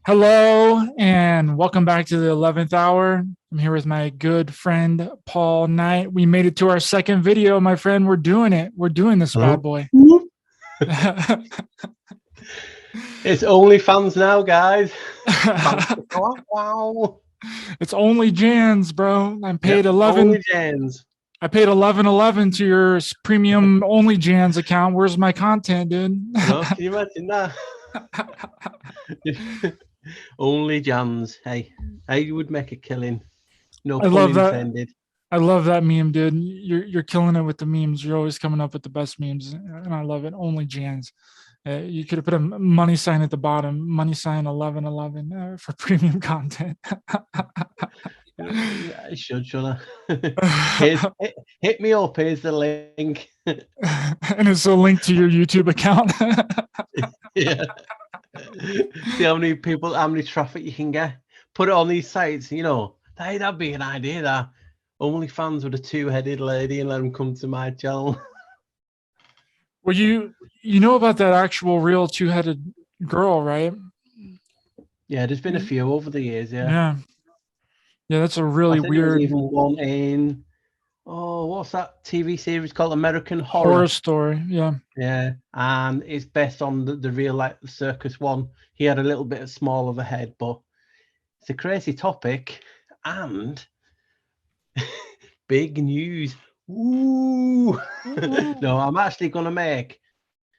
Hello and welcome back to the 11th hour. I'm here with my good friend Paul Knight. We made it to our second video, my friend. We're doing it. We're doing this bad boy. It's OnlyFans now, guys. Wow. It's only Jans, bro. I paid Yep, 11. only Jans. I paid 11.11 to your premium only Jans account. Where's my content, dude? No, can you imagine that? Only Jans. Hey, you would make a killing. No I pun love that. intended. I love that meme, dude. You're killing it with the memes. You're always coming up with the best memes, and I love it. Only Jans. You could have put a money sign at the bottom, money sign 1111 for premium content. I should I? Hit me up. Here's the link. And it's a link to your YouTube account. Yeah. See how many people, how many traffic you can get. Put it on these sites. You know, that'd be an idea. That OnlyFans with a two-headed lady and let them come to my channel. Well, you know about that actual real two-headed girl, right? Yeah, there's been a few over the years. Yeah, that's a really weird. Even one in what's that TV series called? American Horror Story. Yeah, and it's based on the real like circus one. He had a little bit small of a head, but it's a crazy topic and big news. Ooh. No, I'm actually gonna make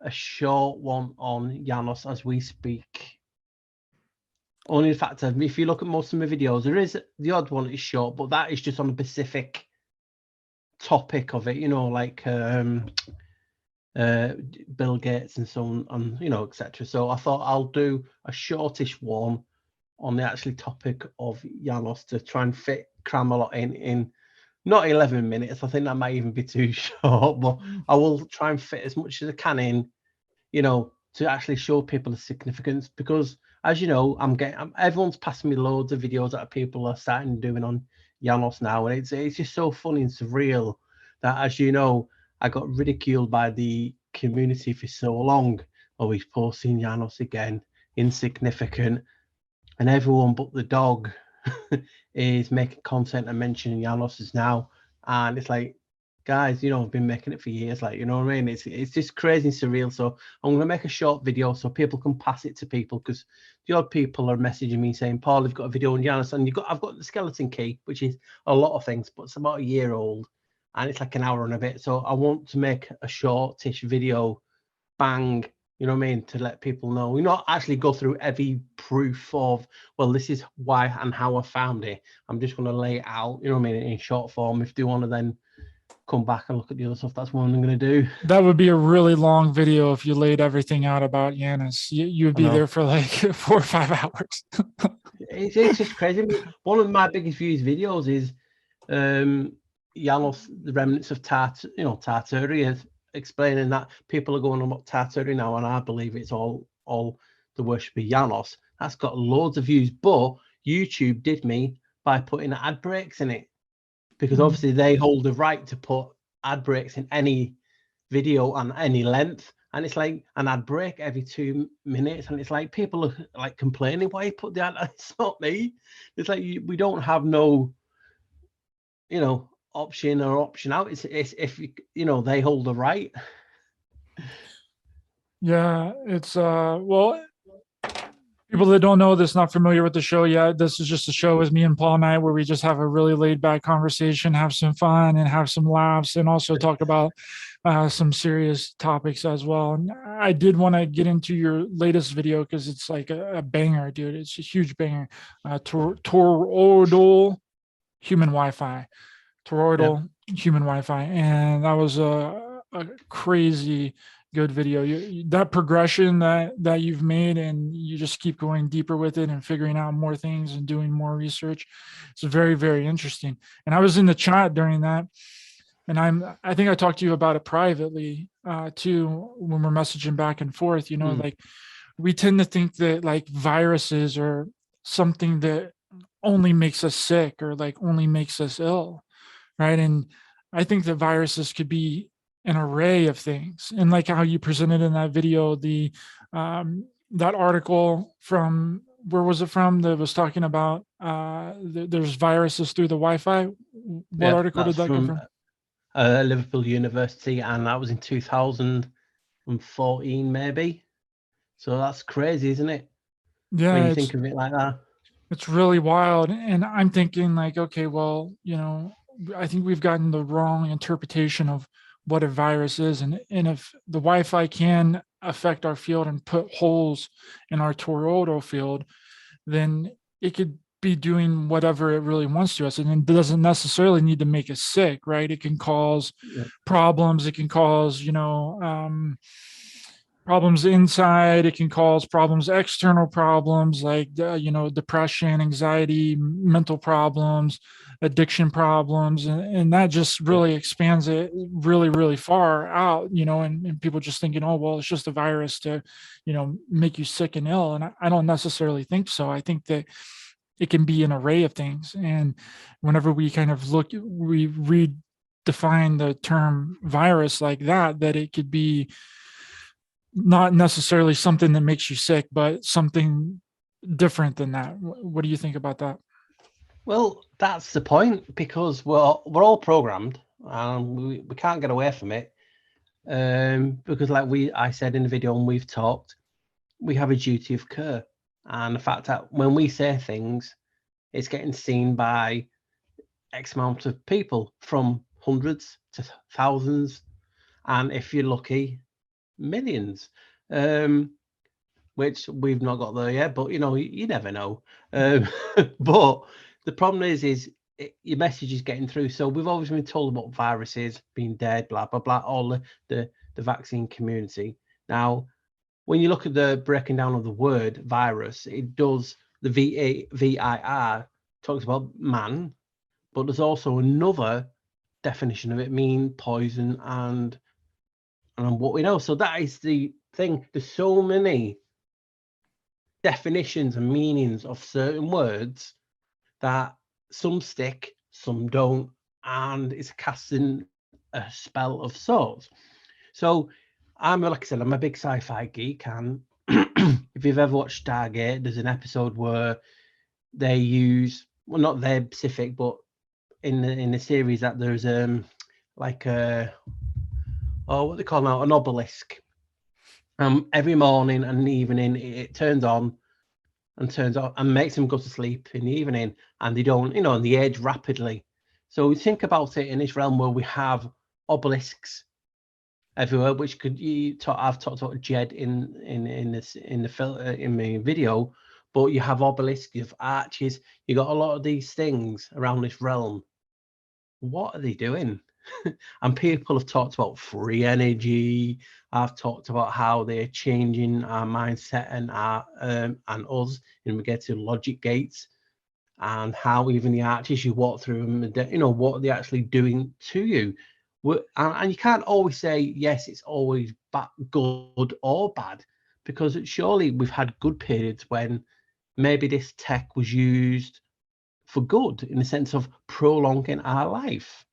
a short one on Janos as we speak. Only the fact that if you look at most of my videos, there is the odd one is short, but that is just on a specific topic of it, you know, like Bill Gates and so on, and you know, etc. So I thought I'll do a shortish one on the actually topic of Janos to try and cram a lot in not 11 minutes. I think that might even be too short, but I will try and fit as much as I can in, you know, to actually show people the significance. Because as you know, everyone's passing me loads of videos that people are starting doing on Janos now, and it's just so funny and surreal that, as you know, I got ridiculed by the community for so long. Oh, he's posting Janos again, insignificant, and everyone but the dog is making content and mentioning Janos now, and it's like, guys, you know, I've been making it for years, like, you know what I mean? It's just crazy and surreal. So I'm going to make a short video so people can pass it to people, because the odd people are messaging me saying, Paul, you've got a video on Janos, and I've got the skeleton key, which is a lot of things, but it's about a year old and it's like an hour and a bit. So I want to make a shortish video, bang, you know what I mean, to let people know. We not actually go through every proof of, well, this is why and how I found it. I'm just going to lay it out, you know what I mean, in short form. If they want to then come back and look at the other stuff, that's what I'm going to do. That would be a really long video if you laid everything out about Janos. You'd be there for like 4 or 5 hours. It's just crazy. One of my biggest views videos is Janos, the remnants of Tartaria, explaining that people are going about Tartaria now, and I believe it's all the worship of Janos. That's got loads of views, but YouTube did me by putting ad breaks in it, because obviously they hold the right to put ad breaks in any video on any length, and it's like an ad break every 2 minutes, and it's like people are like complaining, why you put the ad? It's not me. It's like we don't have no, you know, option or option out. It's if you know, they hold the right. Yeah, it's well, people that don't know this, not familiar with the show yet, this is just a show with me and Paul Knight where we just have a really laid back conversation, have some fun and have some laughs, and also talk about some serious topics as well. And I did want to get into your latest video because it's like a banger, dude. It's a huge banger. Toroidal human Wi-Fi. Toroidal human Wi-Fi. And that was a crazy good video. That progression that you've made, and you just keep going deeper with it and figuring out more things and doing more research. It's very, very interesting. And I was in the chat during that, and I think I talked to you about it privately too, when we're messaging back and forth, you know, like we tend to think that like viruses are something that only makes us sick or like only makes us ill, right? And I think that viruses could be an array of things. And like how you presented in that video, the that article from where was it from that was talking about there's viruses through the Wi-Fi? What Yeah, article did that's that come from from? Liverpool University, and that was in 2014, maybe. So that's crazy, isn't it? When Yeah, you think of it like that. it's really wild. And I'm thinking like, okay, well, I think we've gotten the wrong interpretation of what a virus is. And if the Wi-Fi can affect our field and put holes in our toroidal field, then it could be doing whatever it really wants to us. And it doesn't necessarily need to make us sick, right? It can cause Yeah. problems. It can cause, problems inside. It can cause problems, external problems like depression, anxiety, mental problems, addiction problems, and that just Yeah. really expands it really, really far out. And people just thinking, oh well, it's just a virus to make you sick and ill. And I don't necessarily think so. I think that it can be an array of things. And whenever we kind of we redefine the term virus like that it could be not necessarily something that makes you sick, but something different than that. What do you think about that? Well, that's the point, because we're all programmed, and we can't get away from it. Because like I said in the video, and we've talked, we have a duty of care. And the fact that when we say things, it's getting seen by X amount of people, from hundreds to thousands, and if you're lucky, millions. Which we've not got there yet, but you never know. But the problem is your message is getting through. So we've always been told about viruses being dead, blah blah blah, all the vaccine community. Now, when you look at the breaking down of the word virus, it does, the VIR talks about man, but there's also another definition of it, mean poison and what we know. So that is the thing. There's so many definitions and meanings of certain words that some stick, some don't, and it's casting a spell of sorts. So like I said, I'm a big sci-fi geek, and if you've ever watched Stargate, there's an episode where they use, well, not their specific, but in the series, that there's like a, what they call now, an obelisk. Every morning and evening it turns on and turns off and makes them go to sleep in the evening, and they don't, and they age rapidly. So we think about it in this realm where we have obelisks everywhere, which could I've talked about Jed in the video, but you have obelisks, you have arches, you got a lot of these things around this realm. What are they doing? And people have talked about free energy. I've talked about how they're changing our mindset and our and us in regard to logic gates, and how even the arches, you walk through them, what are they actually doing to you? And you can't always say yes, it's always good or bad, because surely we've had good periods when maybe this tech was used for good, in the sense of prolonging our life.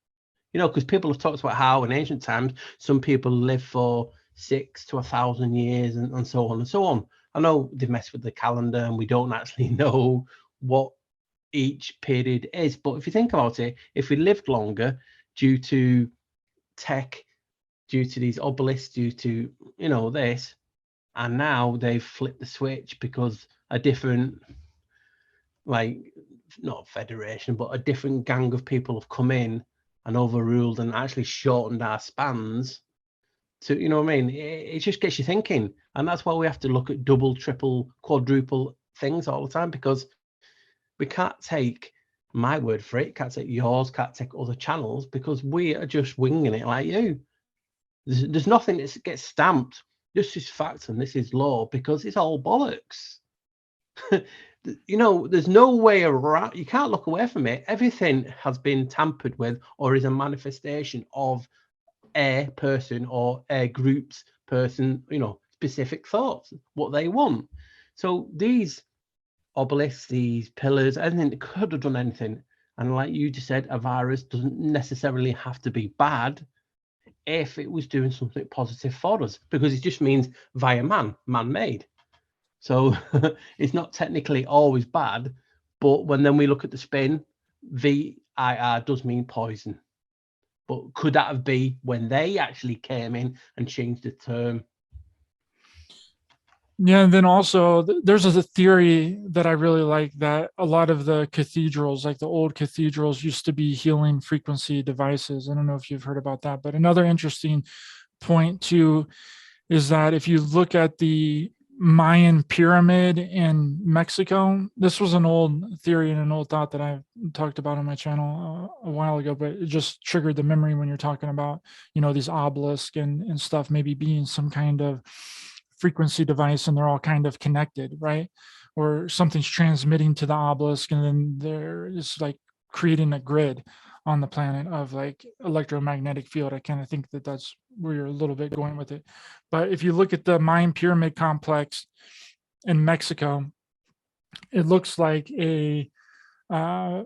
Because people have talked about how in ancient times some people live for 6 to 1,000 years, and so on and so on. I know they've messed with the calendar and we don't actually know what each period is, but if you think about it, if we lived longer due to tech, due to these obelisks, due to this, and now they've flipped the switch because a different, like, not federation, but a different gang of people have come in and overruled and actually shortened our spans to, what I mean? It just gets you thinking. And that's why we have to look at double, triple, quadruple things all the time, because we can't take my word for it, can't take yours, can't take other channels, because we are just winging it like you. There's nothing that gets stamped. This is fact and this is law, because it's all bollocks. There's no way around. You can't look away from it. Everything has been tampered with, or is a manifestation of a person or a group's person, specific thoughts, what they want. So these obelisks, these pillars, anything that could have done anything. And like you just said, a virus doesn't necessarily have to be bad if it was doing something positive for us, because it just means via man-made. So it's not technically always bad, but then we look at the spin, VIR does mean poison. But could that have been when they actually came in and changed the term? Yeah, and then also there's a theory that I really like, that a lot of the cathedrals, like the old cathedrals, used to be healing frequency devices. I don't know if you've heard about that, but another interesting point too is that if you look at the Mayan pyramid in Mexico, this was an old theory and an old thought that I've talked about on my channel a while ago, but it just triggered the memory when you're talking about, these obelisks and stuff maybe being some kind of frequency device, and they're all kind of connected, right? Or something's transmitting to the obelisk, and then there is like creating a grid on the planet of like electromagnetic field. I kind of think that that's where you're a little bit going with it. But if you look at the Mayan pyramid complex in Mexico, it looks like uh,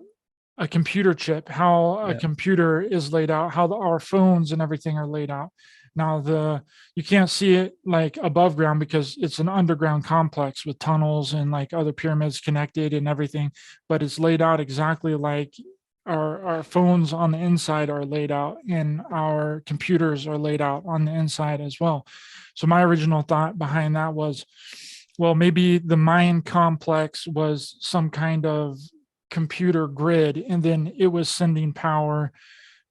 a computer chip, how a computer is laid out, how our phones and everything are laid out. Now you can't see it like above ground because it's an underground complex with tunnels and like other pyramids connected and everything, but it's laid out exactly like our phones on the inside are laid out, and our computers are laid out on the inside as well. So my original thought behind that was, well, maybe the Mayan complex was some kind of computer grid, and then it was sending power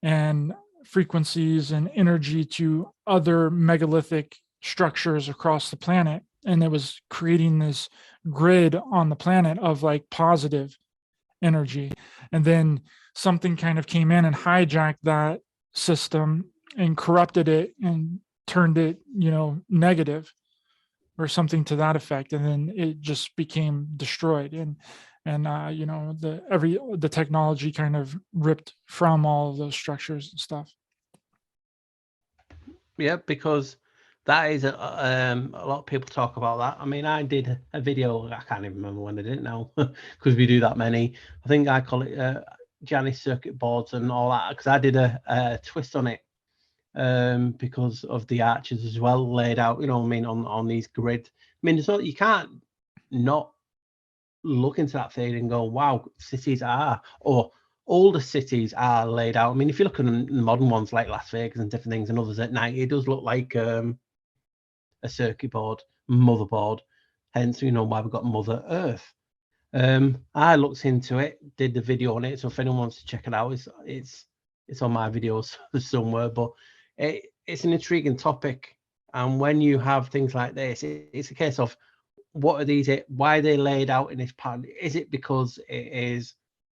and frequencies and energy to other megalithic structures across the planet, and it was creating this grid on the planet of like positive energy. And then something kind of came in and hijacked that system and corrupted it and turned it, negative or something to that effect, and then it just became destroyed. And the technology kind of ripped from all of those structures and stuff. Yeah, because that is a lot of people talk about that. I mean, I did a video, I can't even remember when I did it now because we do that many. I think I call it Janus circuit boards and all that, because I did a twist on it because of the arches as well laid out, on these grid. I mean, so you can't not look into that theory and go, wow, cities are, or older cities are laid out. I mean, if you look at the modern ones like Las Vegas and different things and others at night, it does look like a circuit board, motherboard. Hence, why we've got Mother Earth. I looked into it, did the video on it. So if anyone wants to check it out, it's on my videos somewhere. But it's an intriguing topic. And when you have things like this, it's a case of, what are these? Why are they laid out in this pattern? Is it because it is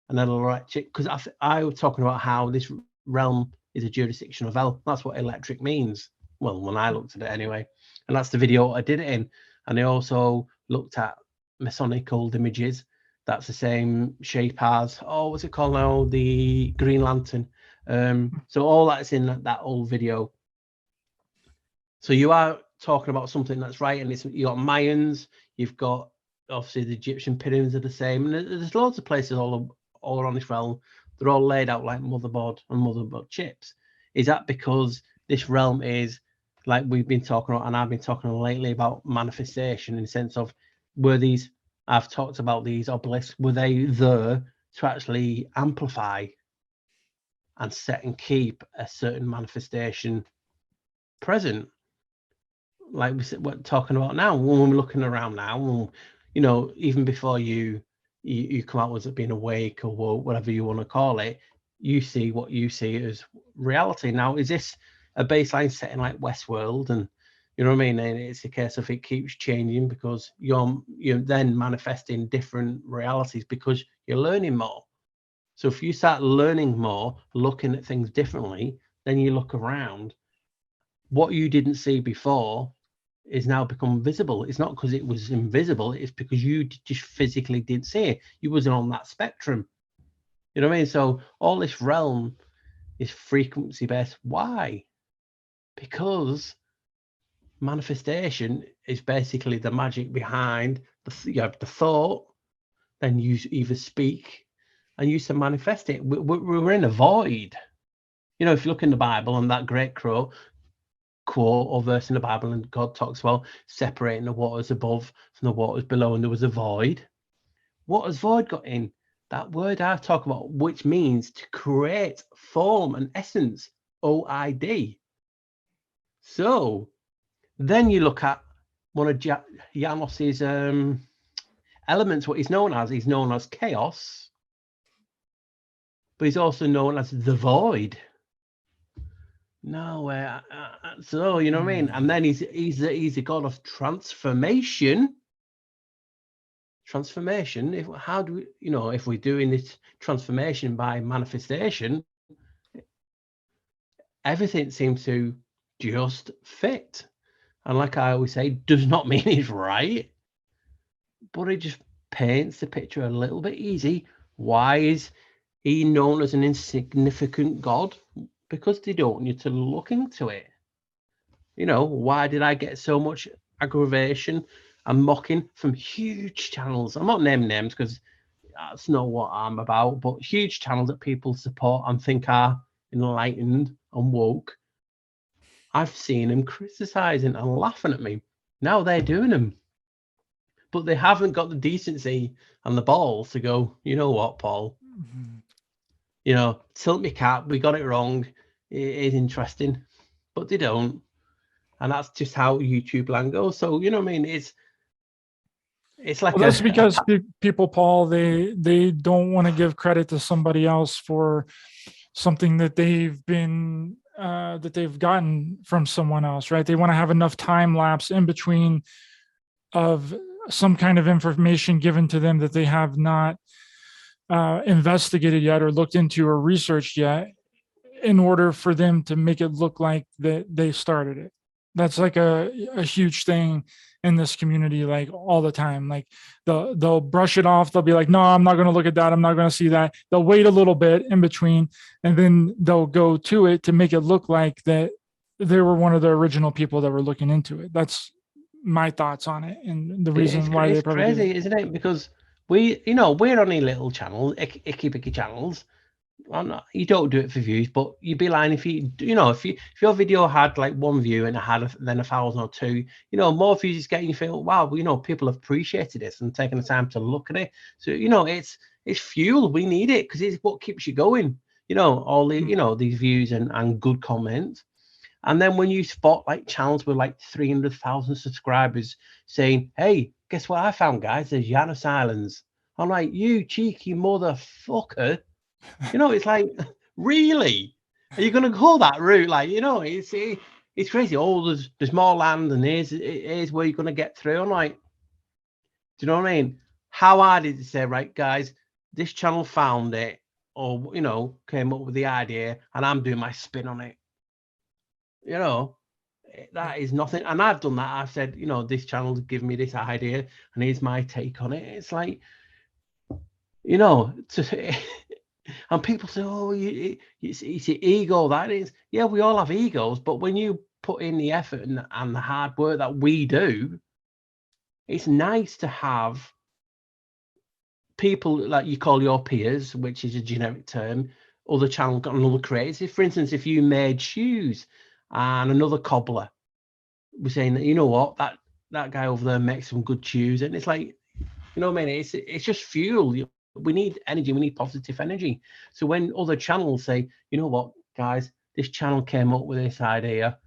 an electric? Because I was talking about how this realm is a jurisdiction of hell. That's what electric means. Well, when I looked at it anyway, and that's the video I did it in. And I also looked at Masonic old images. That's the same shape as, what's it called now? The Green Lantern. So all that's in that old video. So you are talking about something that's right, and you got Mayans, you've got obviously the Egyptian pyramids are the same, and there's loads of places all around this realm. They're all laid out like motherboard and motherboard chips. Is that because this realm is, like we've been talking about, and I've been talking lately about manifestation, in the sense of, I've talked about these obelisks, were they there to actually amplify and set and keep a certain manifestation present? Like we're talking about now, when we're looking around now, even before you come out with being awake or whatever you want to call it, you see what you see as reality. Now, is this a baseline setting like Westworld? And you know what I mean? And it's a case of it keeps changing because you're then manifesting different realities because you're learning more. So if you start learning more, looking at things differently, then you look around, what you didn't see before is now become visible. It's not because it was invisible, it's because you just physically didn't see it. You wasn't on that spectrum. You know what I mean? So all this realm is frequency based. Why? Because manifestation is basically the magic behind you have the thought, then you either speak and use to manifest it. We're in a void. If you look in the Bible and that great crow, quote or verse in the Bible, and God talks about separating the waters above from the waters below, and there was a void. What has void got in? That word I talk about, which means to create form and essence, OID. So then you look at one of Janos's elements, what he's known as chaos, but he's also known as the void. No, so you know what I mean. And then he's the god of transformation. Transformation. How do we, if we're doing this transformation by manifestation, everything seems to just fit. And like I always say, does not mean it's right, but it just paints the picture a little bit easy. Why is he known as an insignificant god? Because they don't want you to look into it. Why did I get so much aggravation and mocking from huge channels? I'm not naming names because that's not what I'm about, but huge channels that people support and think are enlightened and woke. I've seen them criticizing and laughing at me. Now they're doing them, but they haven't got the decency and the balls to go, you know what, Paul? Tilt me cap, we got it wrong. It is interesting, but they don't. And that's just how YouTube land goes. So, you know what I mean? It's like that's because people, Paul, they don't want to give credit to somebody else for something that they've been that they've gotten from someone else, right? They want to have enough time lapse in between of some kind of information given to them that they have not investigated yet or looked into or researched yet, in order for them to make it look like that they started it. That's like a huge thing in this community, like all the time. Like they'll brush it off. They'll be like, no, I'm not going to look at that. I'm not going to see that. They'll wait a little bit in between, and then they'll go to it to make it look like that they were one of the original people that were looking into it. That's my thoughts on it, and the reason why they probably crazy, isn't it? Because we're only little channels, icky bicky channels. You don't do it for views, but you'd be lying if if your video had like 1 view and it had then 1,000 or 2, more views is getting you feel, wow, people have appreciated this and taken the time to look at it. So it's fuel. We need it because it's what keeps you going. All the these views and good comments. And then when you spot like channels with like 300,000 subscribers saying, hey, guess what I found, guys? There's Janus Islands. I'm like, you cheeky motherfucker. It's like, really? Are you going to go that route? Like, it's crazy. Oh, there's more land, and here's where you're going to get through. I'm like, do you know what I mean? How hard is it to say, right, guys, this channel found it, or, came up with the idea, and I'm doing my spin on it? That is nothing. And I've done that. I've said, this channel's given me this idea, and here's my take on it. It's like, and people say, oh, it's your ego. That is, yeah, we all have egos, but when you put in the effort and the hard work that we do, it's nice to have people like you call your peers, which is a generic term, other channel got another creators. For instance, if you made shoes and another cobbler was saying that, you know what, that guy over there makes some good shoes, and it's like, what I mean? It's just fuel. We need energy. We need positive energy. So when other channels say, you know what, guys, this channel came up with this idea,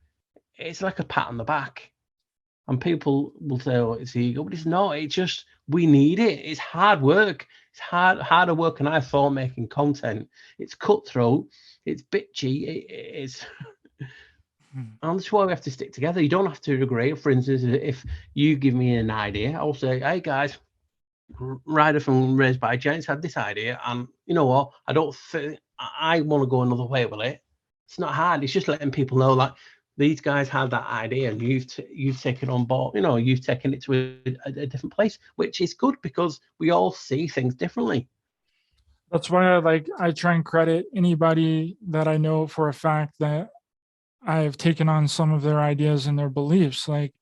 it's like a pat on the back. And people will say, oh, it's ego, but it's not. It's just, we need it. It's hard work. It's harder work than I thought making content. It's cutthroat. It's bitchy. It's... And that's why we have to stick together. You don't have to agree. For instance, if you give me an idea, I'll say, hey, guys, Ryder from Raised by Giants had this idea, and you know what, I don't think I want to go another way with it. It's not hard. It's just letting people know that these guys had that idea, and you've taken on board. You've taken it to a different place, which is good because we all see things differently. That's why I try and credit anybody that I know for a fact that I've taken on some of their ideas and their beliefs. Like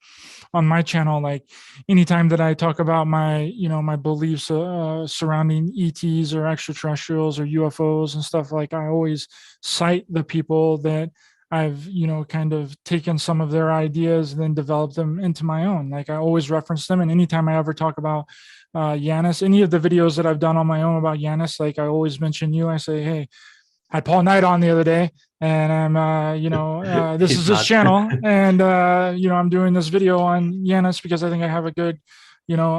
on my channel, like anytime that I talk about my, my beliefs surrounding ETs or extraterrestrials or UFOs and stuff, like I always cite the people that I've, you know, kind of taken some of their ideas and then developed them into my own. Like I always reference them. And anytime I ever talk about Yanis, any of the videos that I've done on my own about Yanis, like I always mention you. I say, hey, I had Paul Knight on the other day, and I'm, you know, this He's is his mad. channel, and you know, I'm doing this video on Yanis because I think I have a good, you know,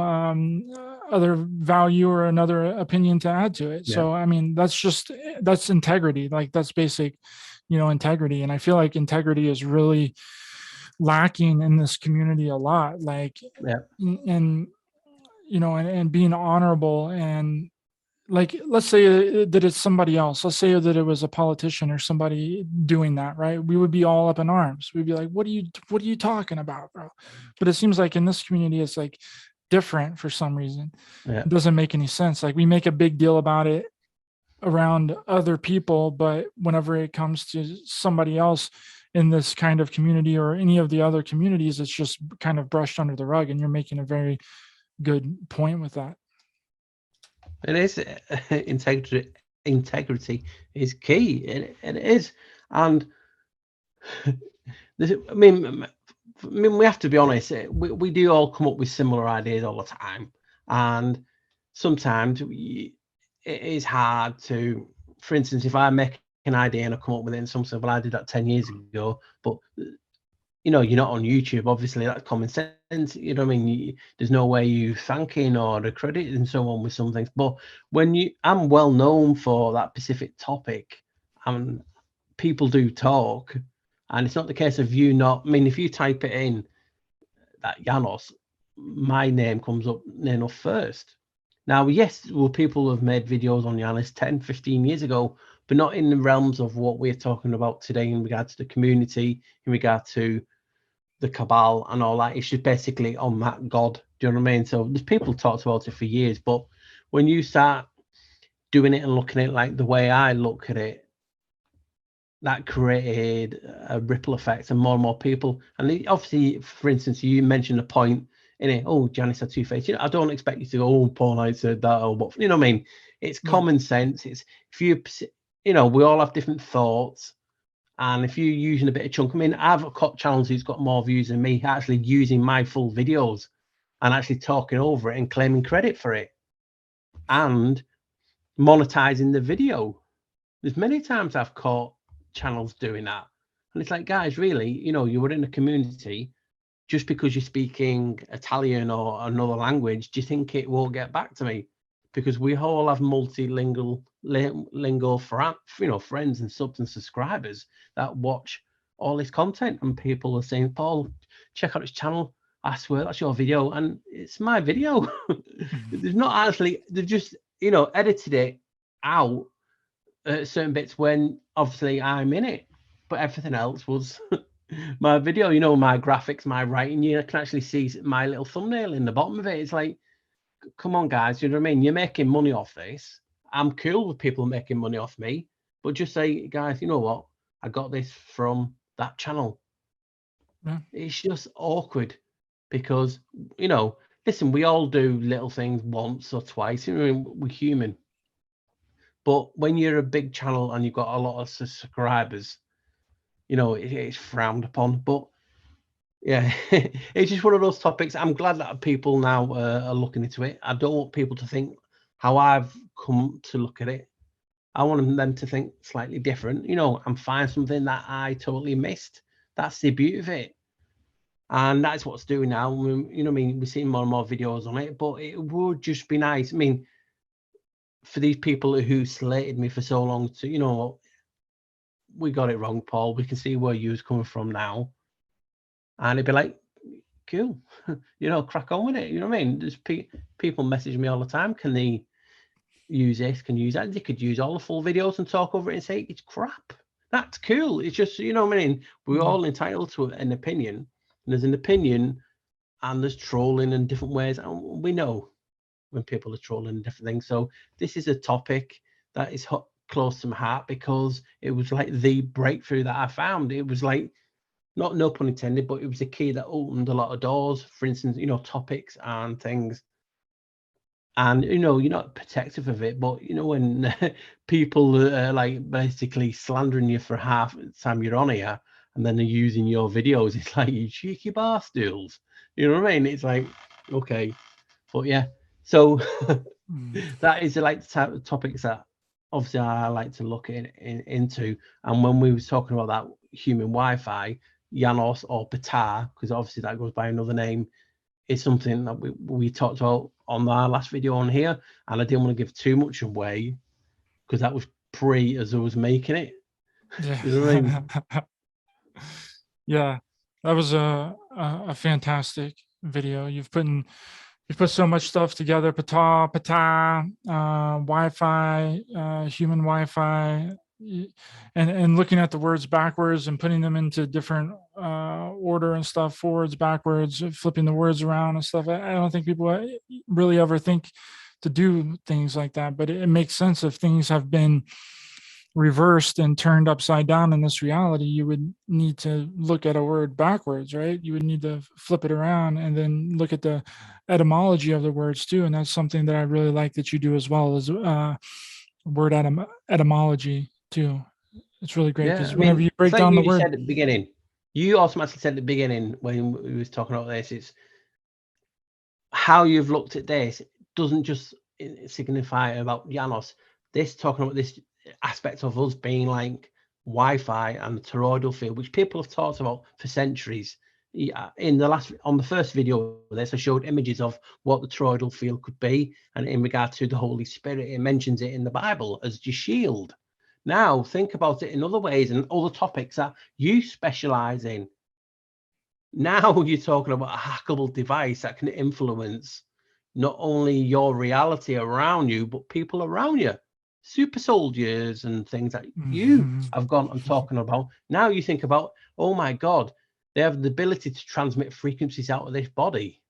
other value or another opinion to add to it. Yeah. So I mean, that's integrity. Like that's basic, you know, integrity, and I feel like integrity is really lacking in this community a lot. Like, Yeah. and you know, and being honorable, and like let's say that it's somebody else, let's say that it was a politician or somebody doing that, right? We would be all up in arms. We'd be like, what are you talking about, bro? But it seems like in this community it's like different for some reason. Yeah. It doesn't make any sense. Like we make a big deal about it around other people, but whenever it comes to somebody else in this kind of community or any of the other communities, it's just kind of brushed under the rug. And you're making a very good point with that. It is integrity is key, and it is. And I mean, we have to be honest. We do all come up with similar ideas all the time, and sometimes it is hard to. For instance, if I make an idea and I come up with it, and someone says, "Well, I did that 10 years ago," but you know, you're not on YouTube. Obviously, that's common sense. You know what I mean? There's no way you thanking or accrediting someone with some things. But when I'm well known for that specific topic, and people do talk, and it's not the case of you not. I mean, if you type it in, that Janos, my name comes up near enough first. Now, yes, well, people have made videos on Janis 10, 15 years ago, but not in the realms of what we're talking about today in regard to the community, in regard to the cabal and all that. It's just basically on that God. Do you know what I mean? So there's people talked about it for years, but when you start doing it and looking at it like the way I look at it, that created a ripple effect and more people. And obviously, for instance, you mentioned a point in it. Oh, Janice had two faces. You know, I don't expect you to go, oh, Paul Knight said that, or what. You know what I mean? It's common sense. It's if you know, we all have different thoughts. And if you're using a bit of chunk, I mean, I've got channels who's got more views than me actually using my full videos and actually talking over it and claiming credit for it and monetizing the video. There's many times I've caught channels doing that. And it's like, guys, really, you know, you were in a community, just because you're speaking Italian or another language, do you think it won't get back to me? Because we all have multilingual friends and subs and subscribers that watch all this content, and people are saying, Paul, check out this channel. I swear that's your video, and it's my video. There's not actually, they've just, you know, edited it out at certain bits when obviously I'm in it, but everything else was my video. You know, my graphics, my writing, you can actually see my little thumbnail in the bottom of it. It's like, come on, guys, you know what I mean? You're making money off this. I'm cool with people making money off me, but just say, guys, you know what? I got this from that channel. Yeah. It's just awkward because, you know, listen, we all do little things once or twice. You know, we're human. But when you're a big channel and you've got a lot of subscribers, you know, it's frowned upon. But yeah, it's just one of those topics. I'm glad that people now are looking into it. I don't want people to think how I've come to look at it. I want them to think slightly different. You know, and find something that I totally missed. That's the beauty of it. And that's what's doing now. You know, I mean, we're seeing more and more videos on it, but it would just be nice. I mean, for these people who slated me for so long to, you know, we got it wrong, Paul. We can see where you was coming from now. And it'd be like, cool, you know, crack on with it. You know what I mean? There's people message me all the time. Can they use this? Can you use that? They could use all the full videos and talk over it and say it's crap. That's cool. It's just, you know what I mean? We're all entitled to an opinion. And there's an opinion and there's trolling in different ways. And we know when people are trolling different things. So this is a topic that is close to my heart because it was like the breakthrough that I found. It was like, not no pun intended, but it was a key that opened a lot of doors. For instance, you know, topics and things And you're not protective of it, but when people are like basically slandering you for half the time you're on here, and then they're using your videos, it's like, you cheeky barstools. You know what I mean? It's like, okay, but yeah. So that is like the type of topics that obviously I like to look into. And when we was talking about that human Wi-Fi, Janos or Batar, because obviously that goes by another name, is something that we talked about on our last video on here, and I didn't want to give too much away because that was pre as I was making it. Yeah. You know what I mean? Yeah, that was a fantastic video. You've put so much stuff together. Pata, Wi-Fi, human Wi-Fi, and looking at the words backwards and putting them into different order and stuff, forwards, backwards, flipping the words around and stuff. I don't think people really ever think to do things like that, but it makes sense if things have been reversed and turned upside down in this reality. You would need to look at a word backwards, right? You would need to flip it around and then look at the etymology of the words too. And that's something that I really like that you do as well, as word etymology too. It's really great Yeah, because I whenever mean, you it's break like down the you word, said at the beginning. You automatically said at the beginning when we was talking about this, it's how you've looked at this doesn't just signify about Janos. This talking about this aspect of us being like Wi-Fi and the toroidal field, which people have talked about for centuries. Yeah, on the first video of this, I showed images of what the toroidal field could be, and in regard to the Holy Spirit, it mentions it in the Bible as your shield. Now think about it in other ways and other topics that you specialize in. Now you're talking about a hackable device that can influence not only your reality around you, but people around you. Super soldiers and things that you have gone and talking about. Now you think about, oh my God, they have the ability to transmit frequencies out of this body.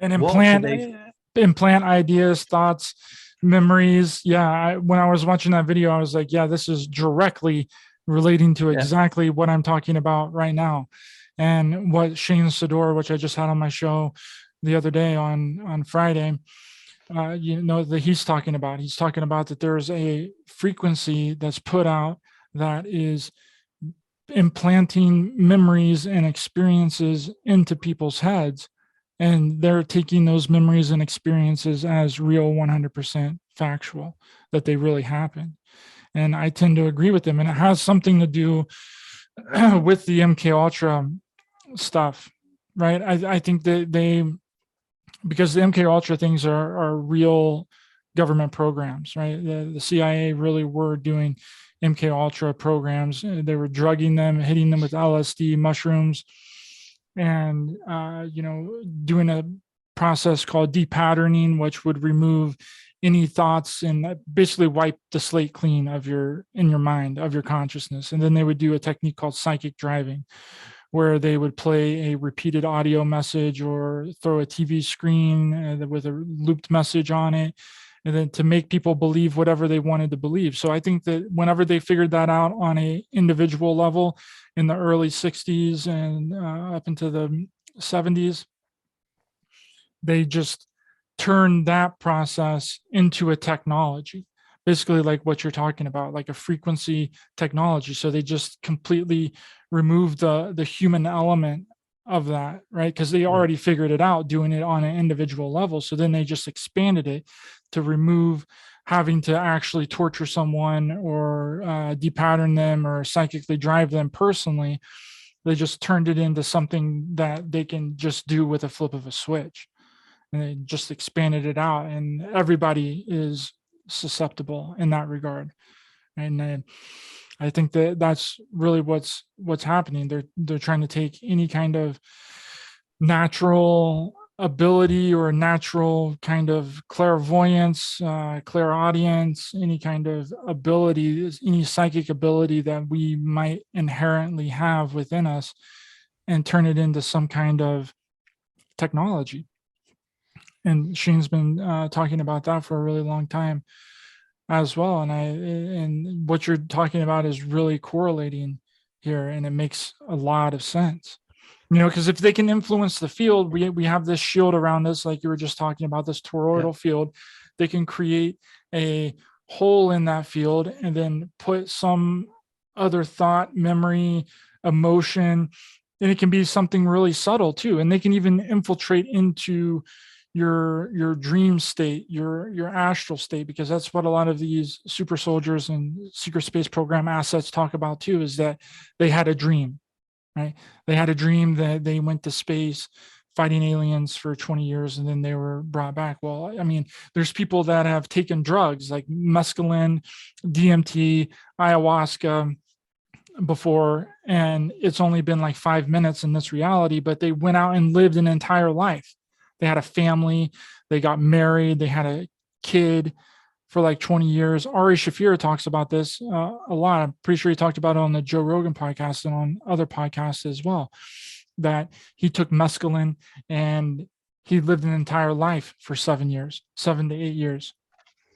and What should they? implant ideas, thoughts, memories. Yeah, when I was watching that video, I was like, yeah, this is directly relating to Yeah, exactly what I'm talking about right now, and what Shane Sador, which I just had on my show the other day on Friday, that he's talking about. He's talking about that there's a frequency that's put out that is implanting memories and experiences into people's heads, and they're taking those memories and experiences as real, 100% factual, that they really happen. And I tend to agree with them, and it has something to do with the MK Ultra stuff, right? I think that because the MK Ultra things are real government programs, right? The CIA really were doing MK Ultra programs. They were drugging them, hitting them with LSD, mushrooms, and doing a process called depatterning, which would remove any thoughts and basically wipe the slate clean of your mind, of your consciousness. And then they would do a technique called psychic driving, where they would play a repeated audio message or throw a TV screen with a looped message on it, and then to make people believe whatever they wanted to believe. So I think that whenever they figured that out on a individual level in the early 60s and up into the 70s, they just turned that process into a technology, basically like what you're talking about, like a frequency technology. So they just completely removed the human element of that, right? Because they already figured it out doing it on an individual level. So then they just expanded it to remove having to actually torture someone or depattern them or psychically drive them personally. They just turned it into something that they can just do with a flip of a switch, and they just expanded it out, and everybody is susceptible in that regard. And I think that that's really what's happening. They're trying to take any kind of natural ability or natural kind of clairvoyance, clairaudience, any kind of ability, any psychic ability that we might inherently have within us, and turn it into some kind of technology. And Shane's been talking about that for a really long time as well. And what you're talking about is really correlating here, and it makes a lot of sense. You know, because if they can influence the field, we have this shield around us, like you were just talking about, this toroidal field. They can create a hole in that field and then put some other thought, memory, emotion, and it can be something really subtle too. And they can even infiltrate into your dream state, your astral state, because that's what a lot of these super soldiers and secret space program assets talk about too, is that they had a dream. Right? They had a dream that they went to space fighting aliens for 20 years and then they were brought back. Well, I mean, there's people that have taken drugs like mescaline, DMT, ayahuasca before, and it's only been like 5 minutes in this reality, but they went out and lived an entire life. They had a family, they got married, they had a kid for like 20 years. Ari Shafir talks about this a lot. I'm pretty sure he talked about it on the Joe Rogan podcast and on other podcasts as well, that he took mescaline and he lived an entire life for 7 years, 7 to 8 years.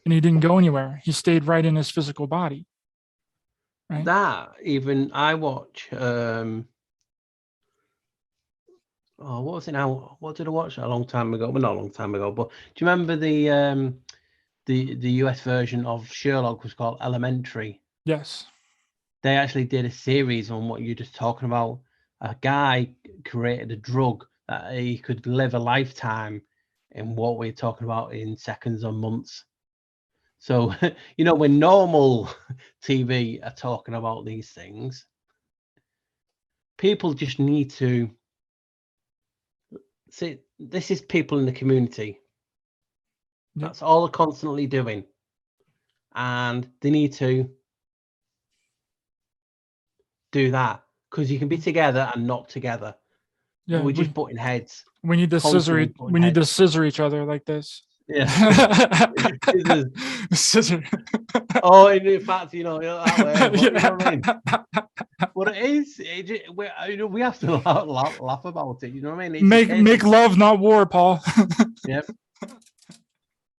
And he didn't go anywhere. He stayed right in his physical body. Right? That even I watch, what was it now? What did I watch a long time ago? Well, not a long time ago, but do you remember the US version of Sherlock was called Elementary? Yes. They actually did a series on what you're just talking about. A guy created a drug that he could live a lifetime in what we're talking about in seconds or months. So, you know, when normal TV are talking about these things, people just need to see, this is people in the community. Yep. That's all they're constantly doing. And they need to do that, because you can be together and not together. Yeah, we're just butting heads. We need to scissor. We need to scissor each other like this. Yeah. Scissor. Oh, in fact, you know that way. But, you know what I mean? But it is. We have to laugh about it. You know what I mean? It's make love, not war, Paul. Yep.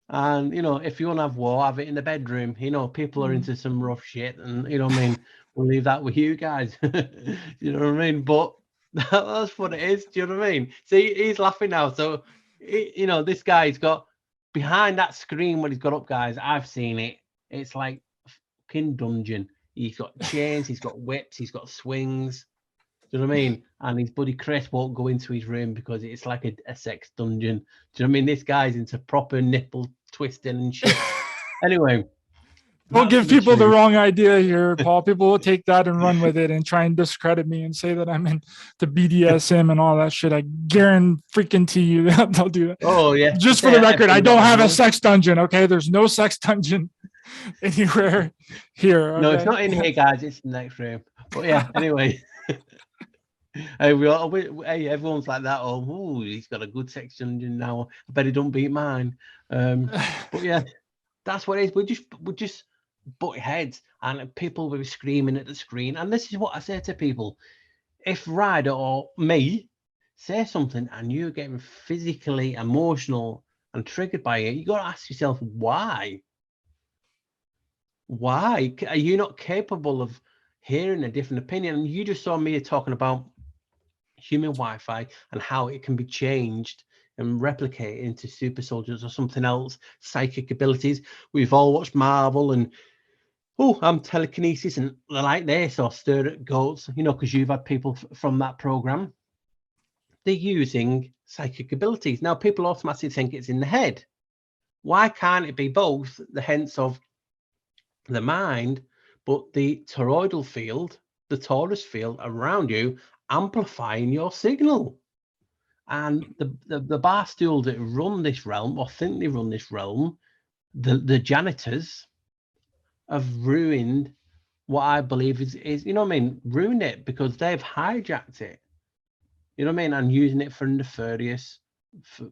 And you know, if you want to have war, have it in the bedroom. You know, people are into some rough shit, and you know what I mean. We'll leave that with you guys. You know what I mean? But that's what it is. Do you know what I mean? See, he's laughing now. So, you know, this guy's got behind that screen when he's got up, guys. I've seen it. It's like a fucking dungeon. He's got chains, he's got whips, he's got swings. Do you know what I mean? And his buddy Chris won't go into his room because it's like a sex dungeon. Do you know what I mean? This guy's into proper nipple twisting and shit. Anyway. Don't give people the wrong idea here, Paul. People will take that and run with it and try and discredit me and say that I'm into BDSM and all that shit. I guarantee you that they'll do that. Oh, yeah. Just for the record, I don't have a sex dungeon, okay? There's no sex dungeon anywhere here. Okay? No, it's not in here, guys. It's in the next room. But yeah, anyway. Hey, everyone's like that. Oh, he's got a good sex dungeon now. I bet he don't beat mine. But yeah, that's what it is. We're just butt heads, and people will be screaming at the screen. And this is what I say to people: if Ryder or me say something and you're getting physically emotional and triggered by it, you got to ask yourself why. Why are you not capable of hearing a different opinion? And you just saw me talking about human Wi-Fi and how it can be changed and replicate into super soldiers or something else, psychic abilities. We've all watched Marvel and I'm telekinesis and like this, or stir at goats, you know, because you've had people from that program. They're using psychic abilities. Now, people automatically think it's in the head. Why can't it be both the hence of the mind, but the toroidal field, the torus field around you, amplifying your signal? And the bar stool that run this realm, or think they run this realm, the janitors have ruined what I believe is, you know what I mean, ruined it, because they've hijacked it, you know what I mean, and using it for nefarious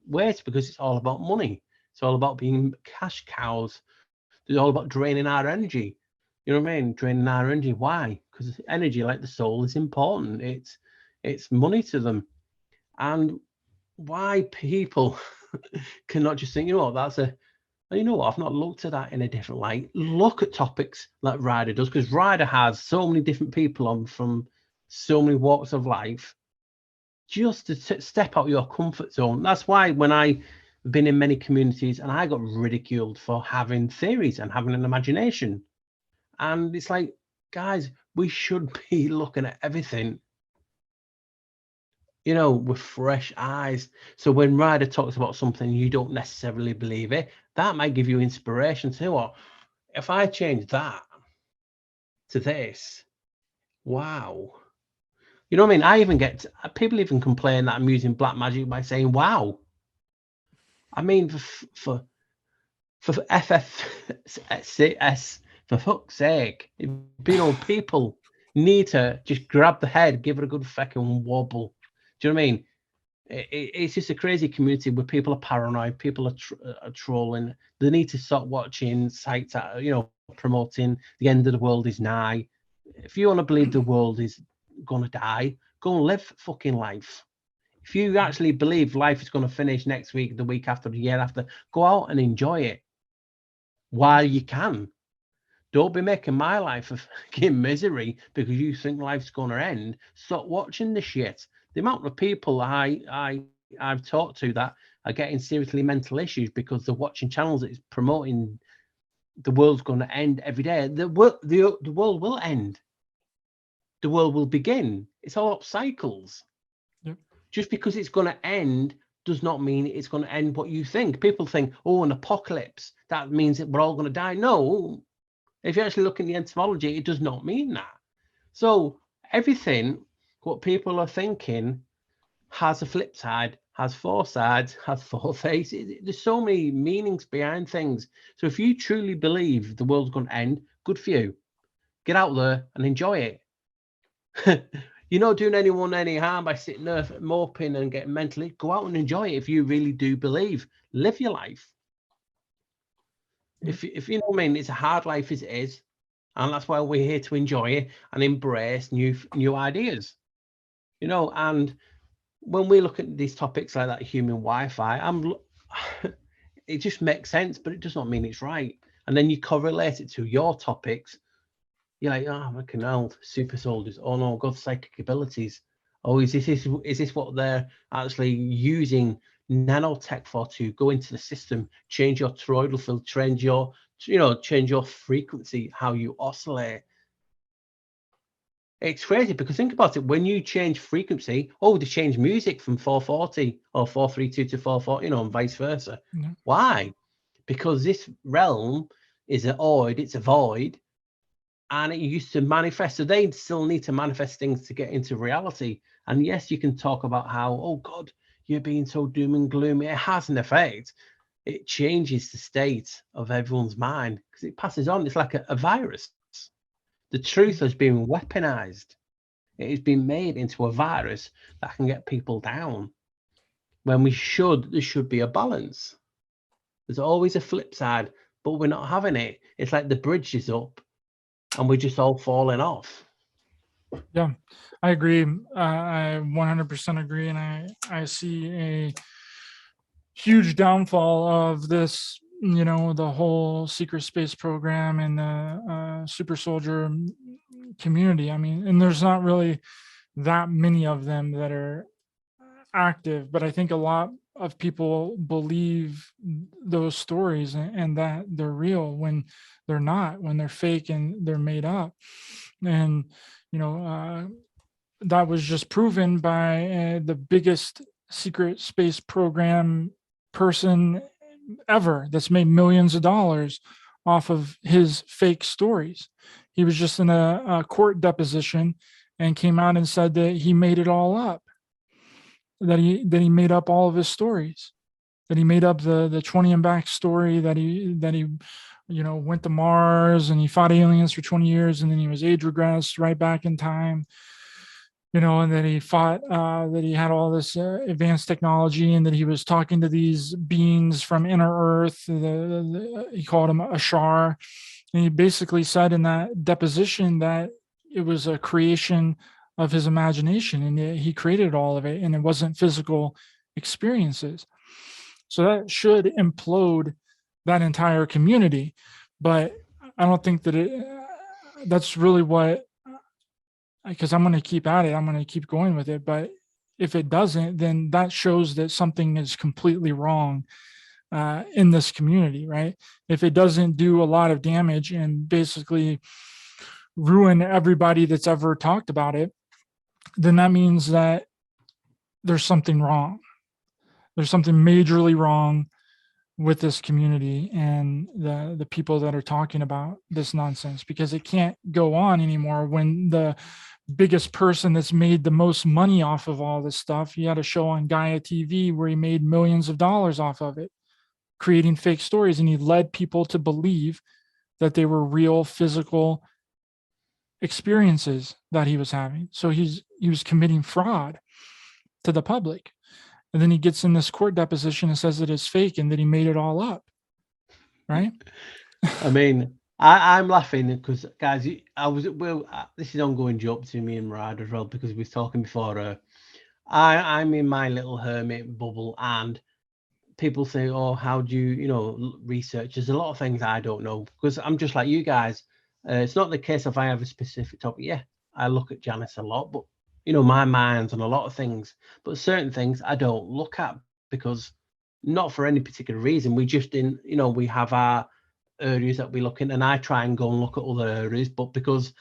ways, because it's all about money. It's all about being cash cows. It's all about draining our energy. You know what I mean? Draining our energy. Why? Because energy, like the soul, is important. It's money to them. And why people cannot just think, you know what, you know what, I've not looked at that in a different light. Look at topics like Ryder does, because Ryder has so many different people on from so many walks of life, just to step out your comfort zone. That's why when I've been in many communities and I got ridiculed for having theories and having an imagination. And it's like, guys, we should be looking at everything, you know, with fresh eyes. So when Ryder talks about something you don't necessarily believe it, that might give you inspiration to, what, if I change that to this, wow. You know what I mean? I even get people even complain that I'm using black magic by saying wow. I mean, for FFS, for fuck's sake, you know, people need to just grab the head, give it a good fucking wobble. Do you know what I mean? It's just a crazy community where people are paranoid, people are trolling. They need to stop watching sites that are, you know, promoting the end of the world is nigh. If you want to believe the world is gonna die, go and live fucking life. If you actually believe life is going to finish next week, the week after, the year after, go out and enjoy it while you can. Don't be making my life a fucking misery because you think life's going to end. Stop watching the shit. The amount of people I've talked to that are getting seriously mental issues because they're watching channels that is promoting the world's going to end every day. The world will end. The world will begin. It's all about cycles. Yep. Just because it's going to end does not mean it's going to end what you think. People think, oh, an apocalypse, that means that we're all going to die. No, if you actually look in the etymology, it does not mean that. So everything, what people are thinking, has a flip side, has four sides, has four faces. There's so many meanings behind things. So if you truly believe the world's going to end, good for you. Get out there and enjoy it. You're not doing anyone any harm by sitting there moping and getting mentally. Go out and enjoy it if you really do believe. Live your life. If you know what I mean, it's a hard life as it is, and that's why we're here to enjoy it and embrace new ideas. You know, and when we look at these topics like that human Wi-Fi, it just makes sense, but it does not mean it's right. And then you correlate it to your topics. You're like, oh, I can hell, super soldiers. Oh no, got psychic abilities. Oh, is this what they're actually using nanotech for, to go into the system, change your toroidal field, change your frequency, how you oscillate. It's crazy because think about it. When you change frequency, they change music from 440 or 432 to 440, and vice versa. Yeah. Why? Because this realm is an oid, it's a void. And it used to manifest, so they still need to manifest things to get into reality. And yes, you can talk about how, oh God, you're being so doom and gloomy. It has an effect. It changes the state of everyone's mind because it passes on. It's like a virus. The truth has been weaponized. It has been made into a virus that can get people down. When there should be a balance. There's always a flip side, but we're not having it. It's like the bridge is up and we're just all falling off. Yeah, I agree. I 100% agree. And I see a huge downfall of this, the whole secret space program and the super soldier community. I mean, and there's not really that many of them that are active, but I think a lot of people believe those stories and that they're real when they're not, when they're fake and they're made up. And that was just proven by the biggest secret space program person ever that's made millions of dollars off of his fake stories. He was just in a court deposition and came out and said that he made it all up, that he made up all of his stories, that he made up the 20 and back story, that he went to Mars and he fought aliens for 20 years and then he was age regressed right back in time, and that he fought, that he had all this advanced technology and that he was talking to these beings from inner earth. He called him a Shar. And he basically said in that deposition that it was a creation of his imagination and he created all of it and it wasn't physical experiences. So that should implode that entire community. But I don't think that that's really what, because I'm going to keep at it. I'm going to keep going with it. But if it doesn't, then that shows that something is completely wrong in this community, right? If it doesn't do a lot of damage and basically ruin everybody that's ever talked about it, then that means that there's something wrong. There's something majorly wrong with this community and the people that are talking about this nonsense, because it can't go on anymore when the biggest person that's made the most money off of all this stuff, he had a show on Gaia TV where he made millions of dollars off of it, creating fake stories, and he led people to believe that they were real physical experiences that he was having. So he was committing fraud to the public. And then he gets in this court deposition and says it is fake and that he made it all up. Right? I mean, I'm laughing because, guys, this is an ongoing joke between me and Ryder as well, because we were talking before. I'm in my little hermit bubble, and people say, "Oh, how do you, research?" There's a lot of things I don't know, because I'm just like you guys. It's not the case if I have a specific topic. Yeah, I look at Janice a lot, but my mind's on a lot of things. But certain things I don't look at, because not for any particular reason. We just we have our areas that we look in, and I try and go and look at other areas, but because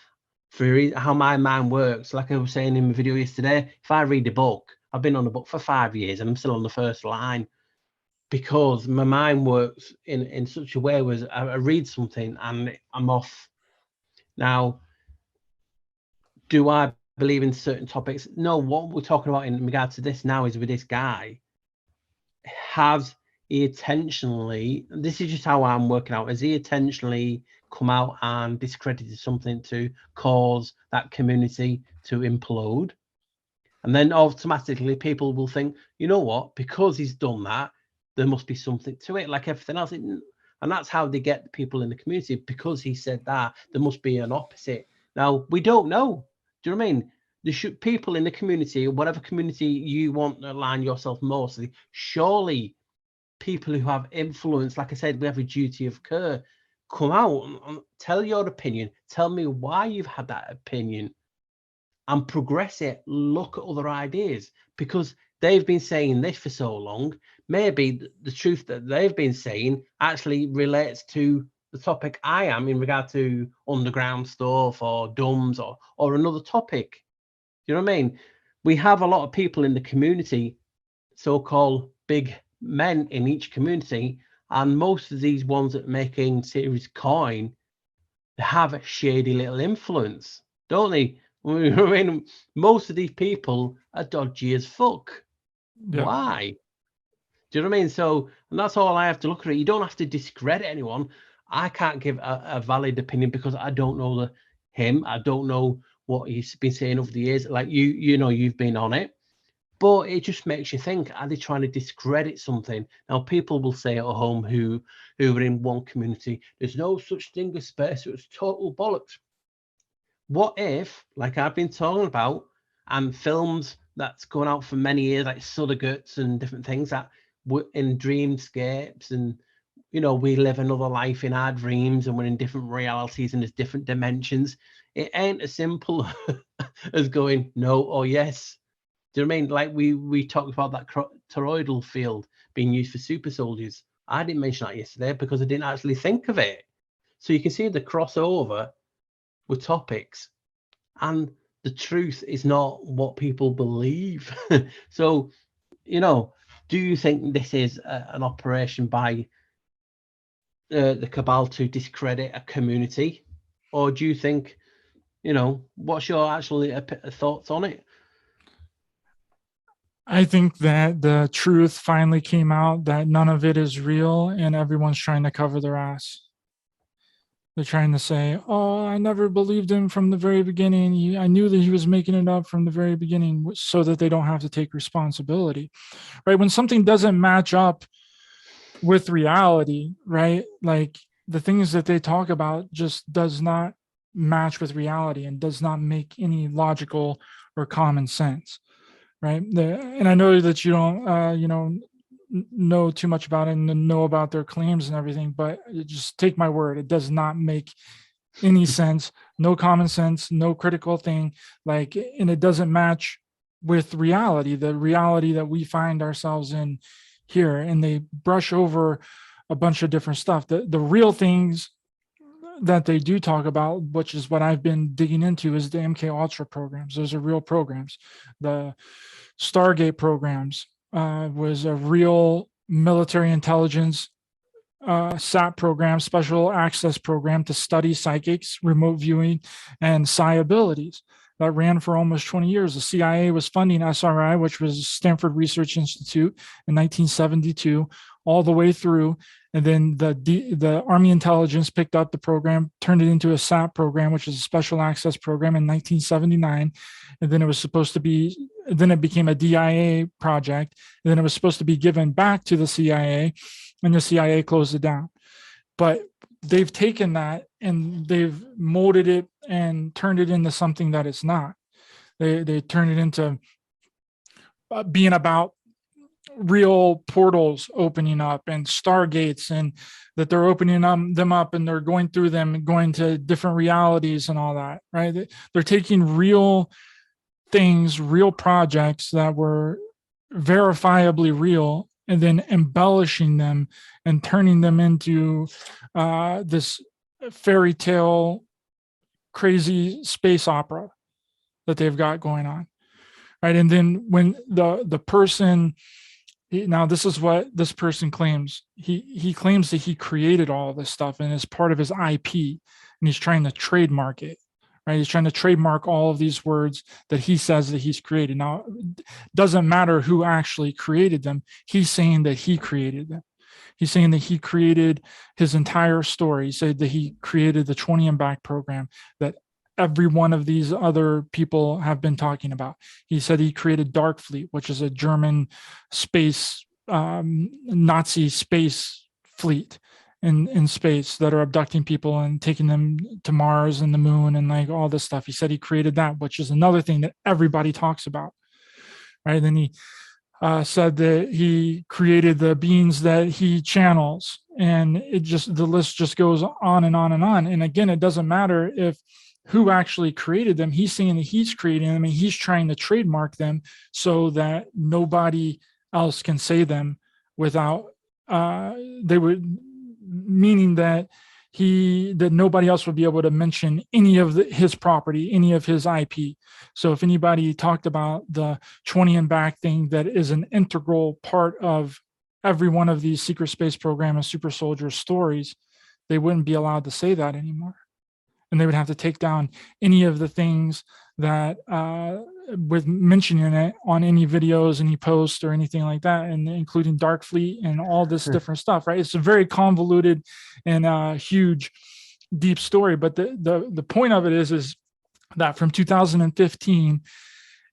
for how my mind works, like I was saying in my video yesterday, if I read a book, I've been on a book for 5 years and I'm still on the first line, because my mind works in such a way where I read something and I'm off. Now, do I believe in certain topics? No. What we're talking about in regard to this now is with this guy, has he intentionally, this is just how I'm working out, has he intentionally come out and discredited something to cause that community to implode? And then automatically people will think, you know what, because he's done that, there must be something to it, like everything else. And that's how they get the people in the community. Because he said that, there must be an opposite. Now, we don't know. Do you know what I mean? There should, people in the community, whatever community you want to align yourself mostly, surely people who have influence, like I said, we have a duty of care. Come out and tell your opinion. Tell me why you've had that opinion and progress it. Look at other ideas, because they've been saying this for so long. Maybe the truth that they've been saying actually relates to the topic I am in regard to underground stuff or dumbs or another topic. You know what I mean? We have a lot of people in the community, so-called big men in each community, and most of these ones that are making serious coin, they have a shady little influence, don't they? I mean, most of these people are dodgy as fuck. Yeah. Why? Do you know what I mean? So, and that's all I have to look at. You don't have to discredit anyone. I can't give a valid opinion because I don't know him. I don't know what he's been saying over the years. Like you've been on it. But it just makes you think, are they trying to discredit something? Now, people will say at home who are in one community, there's no such thing as space, it's total bollocks. What if, like I've been talking about, and films that's gone out for many years, like surrogates and different things, that were in dreamscapes, and we live another life in our dreams, and we're in different realities and there's different dimensions. It ain't as simple as going no or yes. Do you know what I mean? Like we talked about that toroidal field being used for super soldiers. I didn't mention that yesterday because I didn't actually think of it. So you can see the crossover with topics, and the truth is not what people believe. So, do you think this is an operation by the cabal to discredit a community, or do you think, what's your actual thoughts on it? I think that the truth finally came out, that none of it is real and everyone's trying to cover their ass. They're trying to say, oh, I never believed him from the very beginning. I knew that he was making it up from the very beginning, so that they don't have to take responsibility, right? When something doesn't match up with reality, right? Like the things that they talk about just does not match with reality and does not make any logical or common sense, right? And I know that you don't, know too much about it and know about their claims and everything, but just take my word, it does not make any sense. No common sense, no critical thing, like, and it doesn't match with reality, the reality that we find ourselves in here, and they brush over a bunch of different stuff. The real things that they do talk about, which is what I've been digging into, is the MK Ultra programs. Those are real programs. The Stargate programs was a real military intelligence SAP program, special access program to study psychics, remote viewing, and psi abilities. That ran for almost 20 years. The CIA was funding SRI, which was Stanford Research Institute, in 1972, all the way through. And then the Army intelligence picked up the program, turned it into a SAP program, which is a special access program, in 1979. And then it was supposed to be, then it became a DIA project. And then it was supposed to be given back to the CIA, and the CIA closed it down. But they've taken that and they've molded it and turned it into something that it's not. They turned it into being about real portals opening up and stargates, and that they're opening them up and they're going through them and going to different realities and all that, right? They're taking real things, real projects that were verifiably real, and then embellishing them and turning them into this fairy tale, crazy space opera that they've got going on, right? And then when the person, now this is what this person claims. He claims that he created all this stuff and it's part of his IP, and he's trying to trademark it, right? He's trying to trademark all of these words that he says that he's created. Now, it doesn't matter who actually created them. He's saying that he created them. He's saying that he created his entire story. He said that he created the 20 and back program that every one of these other people have been talking about. He said he created Dark Fleet, which is a German space, Nazi space fleet in space that are abducting people and taking them to Mars and the moon and like all this stuff. He said he created that, which is another thing that everybody talks about, right? Then he said that he created the beings that he channels, and it just, the list just goes on and on and on. And again, it doesn't matter if who actually created them. He's saying that he's creating them and he's trying to trademark them so that nobody else can say them without they would, meaning that that nobody else would be able to mention any of his property, any of his IP. So if anybody talked about the 20 and back thing, that is an integral part of every one of these secret space program and super soldier stories, they wouldn't be allowed to say that anymore. And they would have to take down any of the things that with mentioning it on any videos, any posts or anything like that, and including Dark Fleet and all this different stuff, right? It's a very convoluted and huge, deep story. But the point of it is that from 2015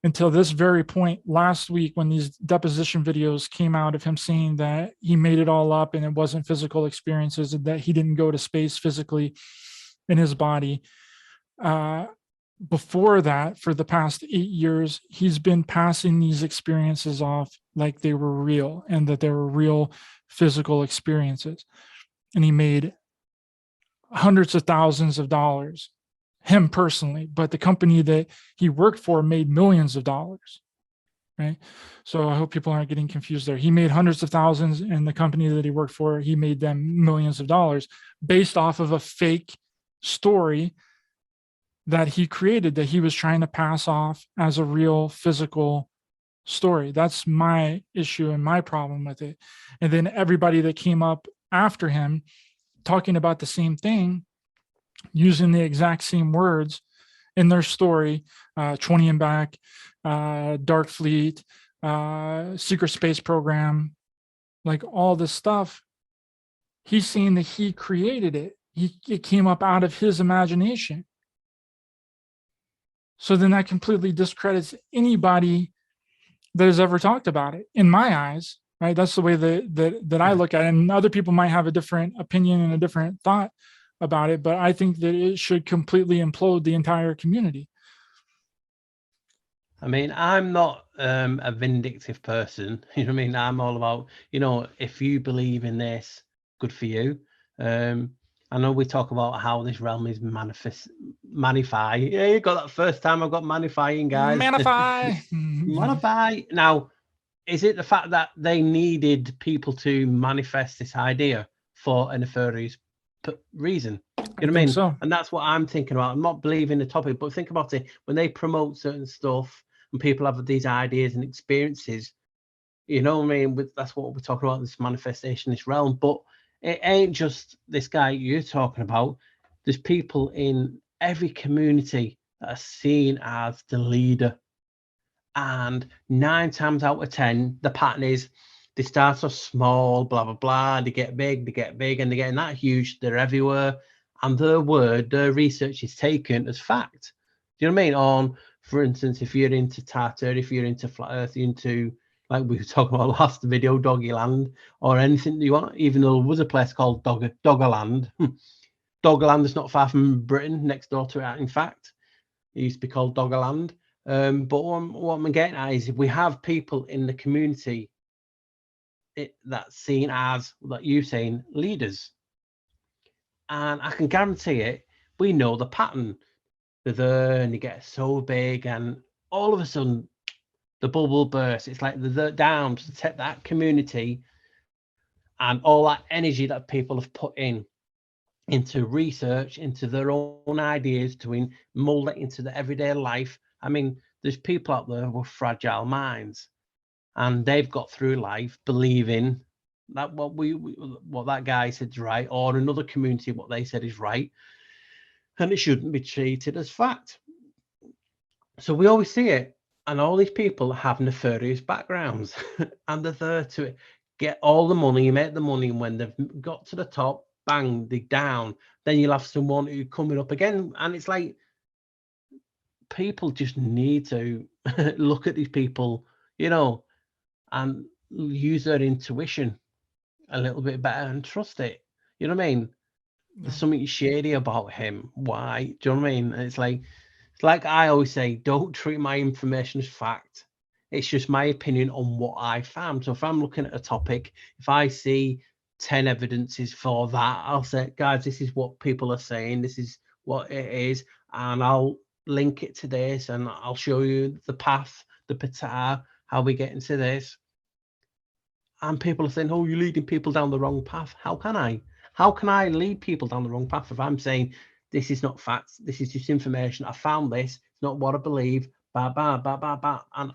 until this very point last week, when these deposition videos came out of him saying that he made it all up and it wasn't physical experiences, and that he didn't go to space physically in his body. Before that, for the past 8 years, he's been passing these experiences off like they were real and that they were real physical experiences. And he made hundreds of thousands of dollars, him personally, but the company that he worked for made millions of dollars, right? So I hope people aren't getting confused there. He made hundreds of thousands, and the company that he worked for, he made them millions of dollars based off of a fake story that he created, that he was trying to pass off as a real physical story. That's my issue and my problem with it. And then everybody that came up after him talking about the same thing, using the exact same words in their story, 20 and back, Dark Fleet, secret space program, like all this stuff, he's saying that he created it. It came up out of his imagination. So then that completely discredits anybody that has ever talked about it, in my eyes, right? That's the way that I look at it. And other people might have a different opinion and a different thought about it, but I think that it should completely implode the entire community. I mean, I'm not a vindictive person. You know what I mean? I'm all about, you know, if you believe in this, good for you. I know we talk about how this realm is manify. Yeah, you got that first time I got manifying, guys. Manify. What have I now? Is it the fact that they needed people to manifest this idea for a nefarious reason? You know what I mean? So. And that's what I'm thinking about. I'm not believing the topic, but think about it. When they promote certain stuff and people have these ideas and experiences, you know what I mean? That's what we're talking about, this manifestation, this realm. But it ain't just this guy you're talking about. There's people in every community that are seen as the leader. And 9 times out of 10, the pattern is they start off small, blah, blah, blah. They get big, and they're getting that huge. They're everywhere. And their word, their research is taken as fact. Do you know what I mean? On, for instance, if you're into Tartar, if you're into Flat Earth, into, like we were talking about last video, Doggyland, or anything you want, even though there was a place called Doggerland. Doggerland is not far from Britain, next door to it, in fact. It used to be called Doggerland. But what I'm getting at is if we have people in the community that's seen as, like you saying, leaders. And I can guarantee it, we know the pattern. They're there and they get so big and all of a sudden the bubble bursts. It's like they're down to take that community and all that energy that people have put into research, into their own ideas, to mold it into the everyday life. I mean, there's people out there with fragile minds, and they've got through life believing that what that guy said is right, or another community what they said is right, and it shouldn't be treated as fact. So we always see it, and all these people have nefarious backgrounds, and they're there to get all the money, make the money, and when they've got to the top, bang, dig down. Then you'll have someone who coming up again, and it's like people just need to look at these people, you know, and use their intuition a little bit better and trust it. You know what I mean? There's something shady about him. Why? Do you know what I mean? And it's like I always say, don't treat my information as fact. It's just my opinion on what I found. So if I'm looking at a topic, if I see 10 evidences for that, I'll say, guys, this is what people are saying. This is what it is. And I'll link it to this and I'll show you the path, the patar, how we get into this. And people are saying, oh, you're leading people down the wrong path. How can I? How can I lead people down the wrong path if I'm saying this is not facts, this is just information, I found this, it's not what I believe, bah, bah, bah, bah, bah. And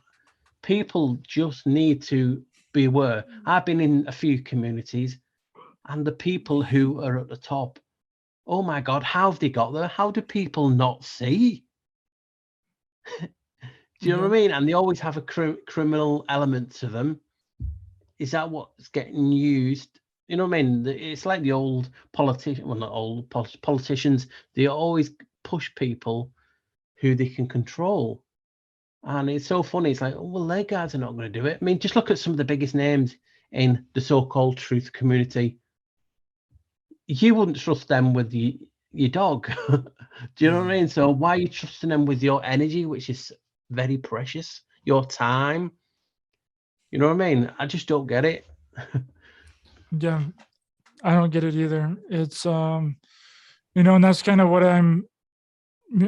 people just need to be aware. I've been in a few communities and the people who are at the top, oh my God, how have they got there? How do people not see? Do you know what I mean? And they always have a criminal element to them. Is that what's getting used? You know what I mean? It's like the old politicians, well, not old politicians. They always push people who they can control. And it's so funny. It's like, oh, well, their guys are not going to do it. I mean, just look at some of the biggest names in the so-called truth community. You wouldn't trust them with your dog. Do you know what I mean? So why are you trusting them with your energy, which is very precious, your time? You know what I mean? I just don't get it. Yeah, I don't get it either. It's you know, and that's kind of what I'm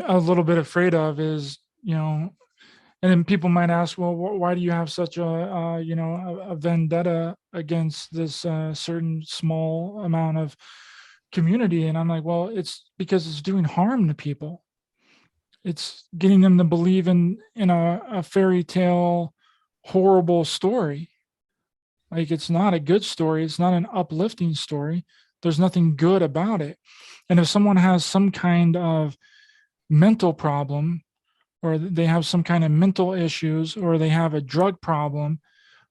a little bit afraid of is, you know, and then people might ask, well, why do you have such a you know, a vendetta against this certain small amount of community? And I'm like, well, it's because it's doing harm to people. It's getting them to believe in a fairy tale horrible story. Like, it's not a good story. It's not an uplifting story. There's nothing good about it. And if someone has some kind of mental problem, or they have some kind of mental issues, or they have a drug problem,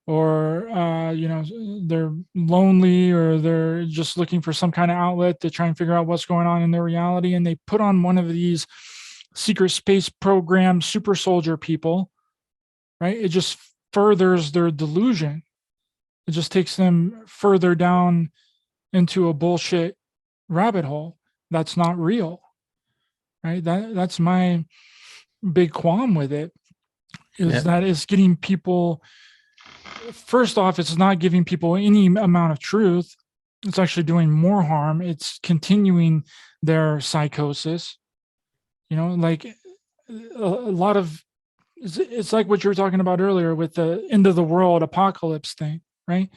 or you know, they're lonely, or they're just looking for some kind of outlet to try and figure out what's going on in their reality, and they put on one of these secret space program super soldier people, right? It just furthers their delusion. It just takes them further down into a bullshit rabbit hole that's not real, right? That's my big qualm with it, is that it's getting people, first off, it's not giving people any amount of truth. It's actually doing more harm. It's continuing their psychosis. You know, like a lot of it's like what you were talking about earlier with the end of the world apocalypse thing, right?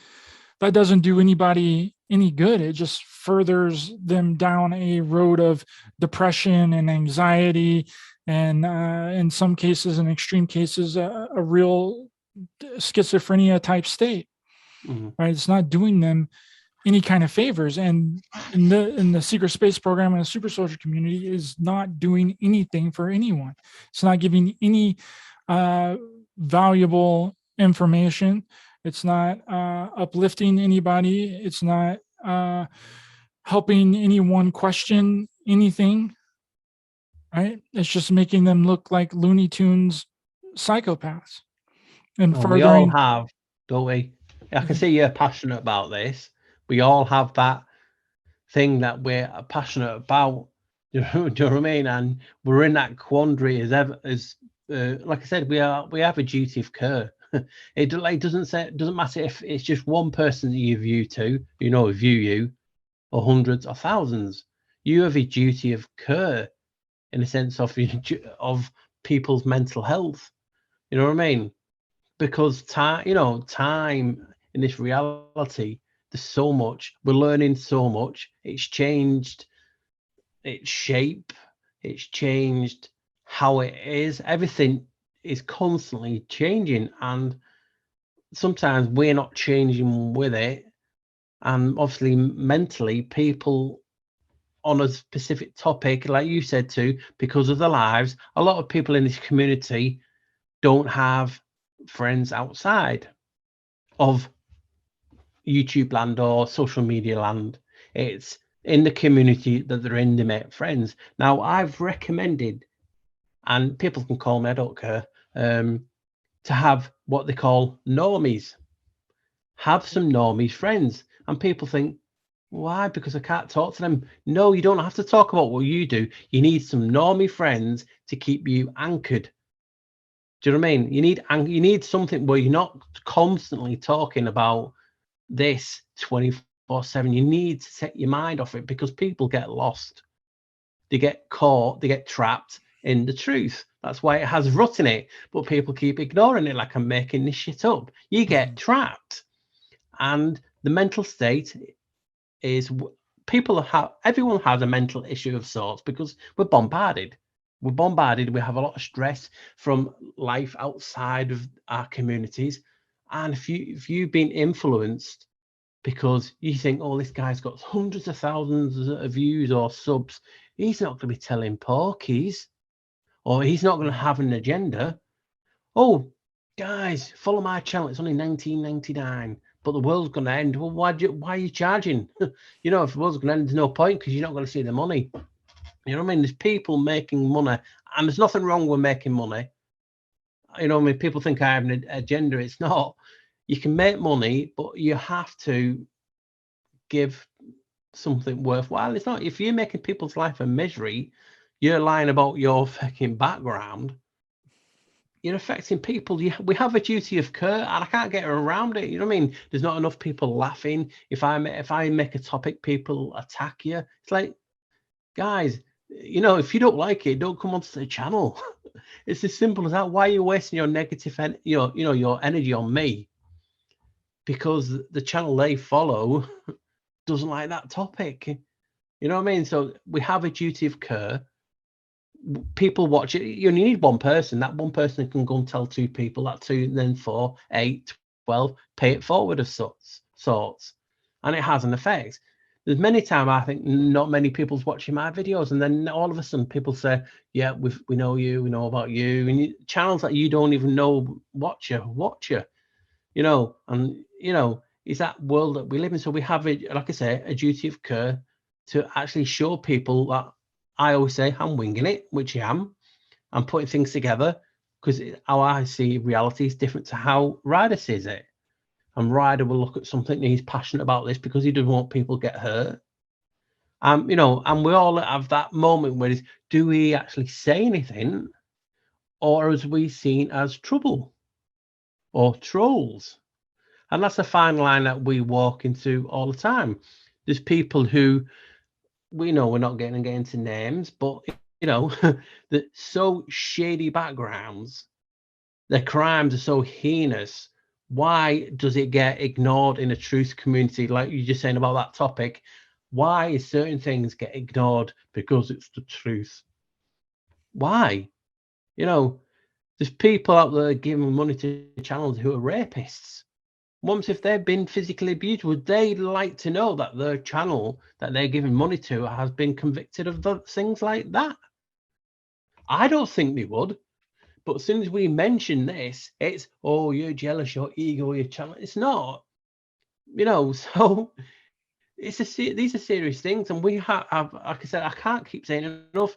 That doesn't do anybody any good. It just furthers them down a road of depression and anxiety, and in some cases, in extreme cases, a real schizophrenia type state. Right? It's not doing them any kind of favors. And in the secret space program and the super soldier community is not doing anything for anyone. It's not giving any valuable information. It's not uplifting anybody. It's not helping anyone question anything. Right? It's just making them look like Looney Tunes psychopaths and Well, we all furthering. have, don't we? I can see you're passionate about this. We all have that thing that we're passionate about. Do you know what I mean? And we're in that quandary as ever. As like I said, we have a duty of care. It doesn't matter if it's just one person that you view you, or hundreds or thousands. You have a duty of care in the sense of people's mental health. You know what I mean? Because time in this reality, there's so much. We're learning so much. It's changed its shape. It's changed how it is. Everything is constantly changing, and sometimes we're not changing with it. And obviously, mentally, people on a specific topic, like you said too, because of their lives, a lot of people in this community don't have friends outside of YouTube land or social media land. It's in the community that they're in, they make friends. Now, I've recommended, and people can call me, I don't care, to have what they call normies. Have some normies friends. And people think, why? Because I can't talk to them. No, you don't have to talk about what you do. You need some normie friends to keep you anchored. Do you know what I mean? You need something where you're not constantly talking about this 24/7. You need to take your mind off it, because people get lost. They get caught, they get trapped in the truth. That's why it has rut in it, but people keep ignoring it like I'm making this shit up. You get trapped. And the mental state is, everyone has a mental issue of sorts, because we're bombarded. We have a lot of stress from life outside of our communities. And if you've been influenced because you think, oh, this guy's got hundreds of thousands of views or subs, he's not going to be telling porkies, or he's not going to have an agenda. Oh, guys, follow my channel. It's only $19.99, but the world's going to end. Well, why are you charging? If the world's going to end, there's no point, because you're not going to see the money. You know what I mean? There's people making money, and there's nothing wrong with making money. People think I have an agenda. It's not. You can make money, but you have to give something worthwhile. It's not. If you're making people's life a misery, you're lying about your fucking background, you're affecting people. We have a duty of care, and I can't get around it. You know what I mean? There's not enough people laughing. If I make a topic, people attack you. It's like, guys, if you don't like it, don't come onto the channel. It's as simple as that. Why are you wasting your negative your energy on me? Because the channel they follow doesn't like that topic. You know what I mean? So we have a duty of care. People watch it. You only need one person. That one person can go and tell two people. That two, then 4, 8, 12. Pay it forward of sorts, and it has an effect. There's many times I think not many people's watching my videos, and then all of a sudden people say, "Yeah, we know you. We know about you." And channels that you don't even know watch you. And it's that world that we live in. So we have, like I say, a duty of care to actually show people that. I always say I'm winging it, which I am. I'm putting things together, because how I see reality is different to how Ryder sees it. And Ryder will look at something and he's passionate about this because he doesn't want people to get hurt. And we all have that moment where do we actually say anything, or is we seen as trouble or trolls? And that's a fine line that we walk into all the time. There's people who we know, we're not getting into names, but that so shady backgrounds their crimes are so heinous, why does it get ignored in a truth community? Like you're just saying about that topic, why is certain things get ignored because it's the truth? Why? You know, there's people out there giving money to channels who are rapists. Once if they've been physically abused, would they like to know that their channel that they're giving money to has been convicted of things like that? I don't think they would. But as soon as we mention this, it's, oh, you're jealous, your ego, your channel. It's not, you know. So these are serious things, and we have, like I said, I can't keep saying enough.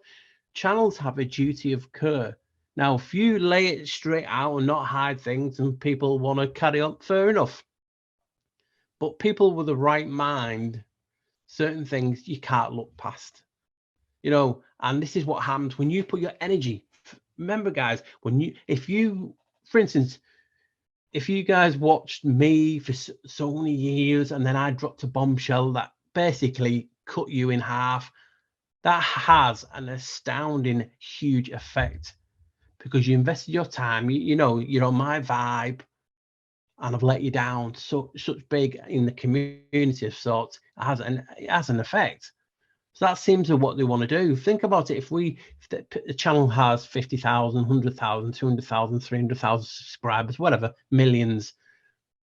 Channels have a duty of care. Now, if you lay it straight out and not hide things, and people want to carry on, fair enough. But people with the right mind, certain things you can't look past, you know. And this is what happens when you put your energy. Remember, guys, if you, for instance, if you guys watched me for so many years and then I dropped a bombshell that basically cut you in half, that has an astounding, huge effect because you invested your time. You know, you're on my vibe, and I've let you down. Such big in the community of sorts. It has an effect. So that seems to what they want to do. Think about it. If the channel has 50,000, 100,000, 200,000, 300,000 subscribers, whatever, millions,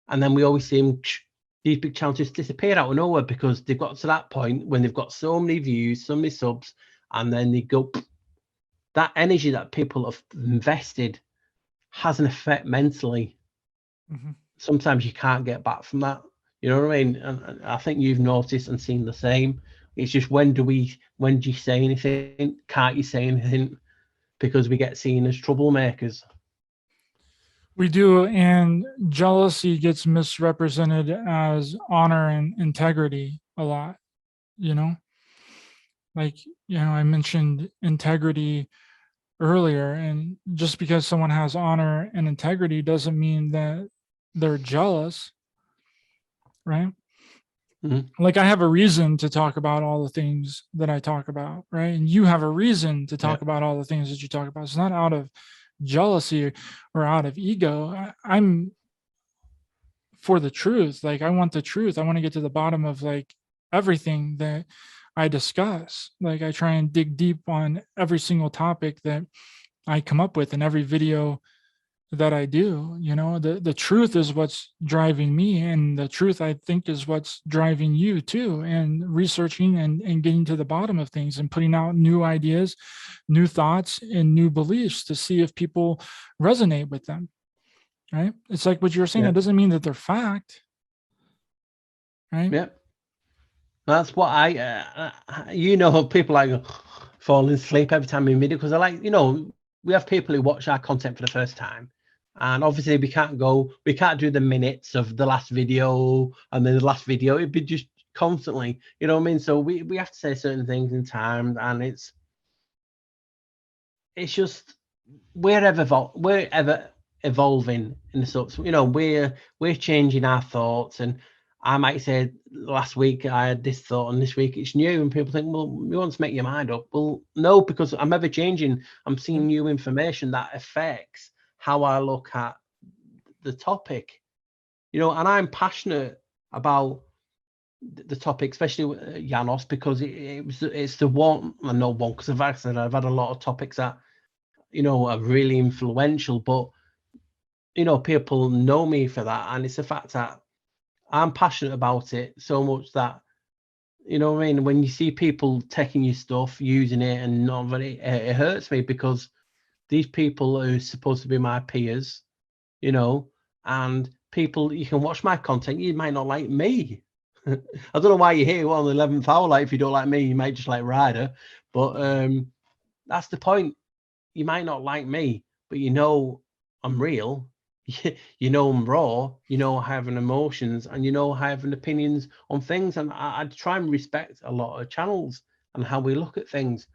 and then we always see them, these big channels just disappear out of nowhere because they've got to that point when they've got so many views, so many subs, and then they go, that energy that people have invested has an effect mentally. Mm-hmm. Sometimes you can't get back from that. You know what I mean? And I think you've noticed and seen the same. It's just when do you say anything? Can't you say anything? Because we get seen as troublemakers. We do, and jealousy gets misrepresented as honor and integrity a lot, you know? Like, you know, I mentioned integrity earlier, and just because someone has honor and integrity doesn't mean that they're jealous, right? Mm-hmm. Like, I have a reason to talk about all the things that I talk about, right? And you have a reason to talk about all the things that you talk about. It's not out of jealousy or out of ego. I'm for the truth. Like, I want the truth. I want to get to the bottom of like everything that I discuss. Like, I try and dig deep on every single topic that I come up with in every video that I do. You know, the truth is what's driving me, and the truth, I think, is what's driving you too. And researching and getting to the bottom of things and putting out new ideas, new thoughts, and new beliefs to see if people resonate with them. Right? It's like what you're saying. Yeah. It doesn't mean that they're fact. Right? Yeah. That's what you know, people like falling asleep every time we video because I like, you know, we have people who watch our content for the first time. And obviously we can't do the minutes of the last video and then the last video. It'd be just constantly, you know what I mean? So we have to say certain things in time, and it's just we're ever evolving in the sorts, you know, we're changing our thoughts. And I might say last week I had this thought and this week it's new, and people think, well, you want to make your mind up. Well, no, because I'm ever changing. I'm seeing new information that affects how I look at the topic, you know. And I'm passionate about the topic, especially with Janos, because it's the one, and no one, because I've had a lot of topics that, you know, are really influential, but you know, people know me for that, and it's the fact that I'm passionate about it so much that, you know what I mean, when you see people taking your stuff, using it, and not very, it hurts me because these people are supposed to be my peers, you know, and people, you can watch my content, you might not like me. I don't know why you're here on the 11th hour. Like, if you don't like me, you might just like Ryder, but that's the point. You might not like me, but you know I'm real. You know I'm raw. You know I have an emotions, and you know I have an opinions on things. And I try and respect a lot of channels and how we look at things.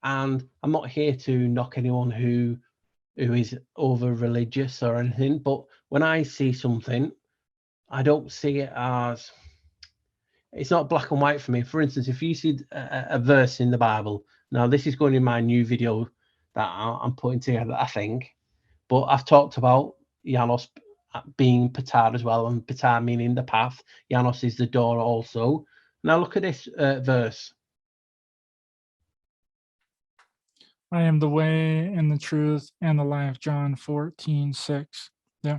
And I'm not here to knock anyone who is over religious or anything. But when I see something, I don't see it as, it's not black and white for me. For instance, if you see a verse in the Bible, now this is going in my new video that I'm putting together, I think, But I've talked about Janos being Petard as well, and Petard meaning the path. Janos is the door also. Now look at this verse. I am the way and the truth and the life. John 14:6. Yeah.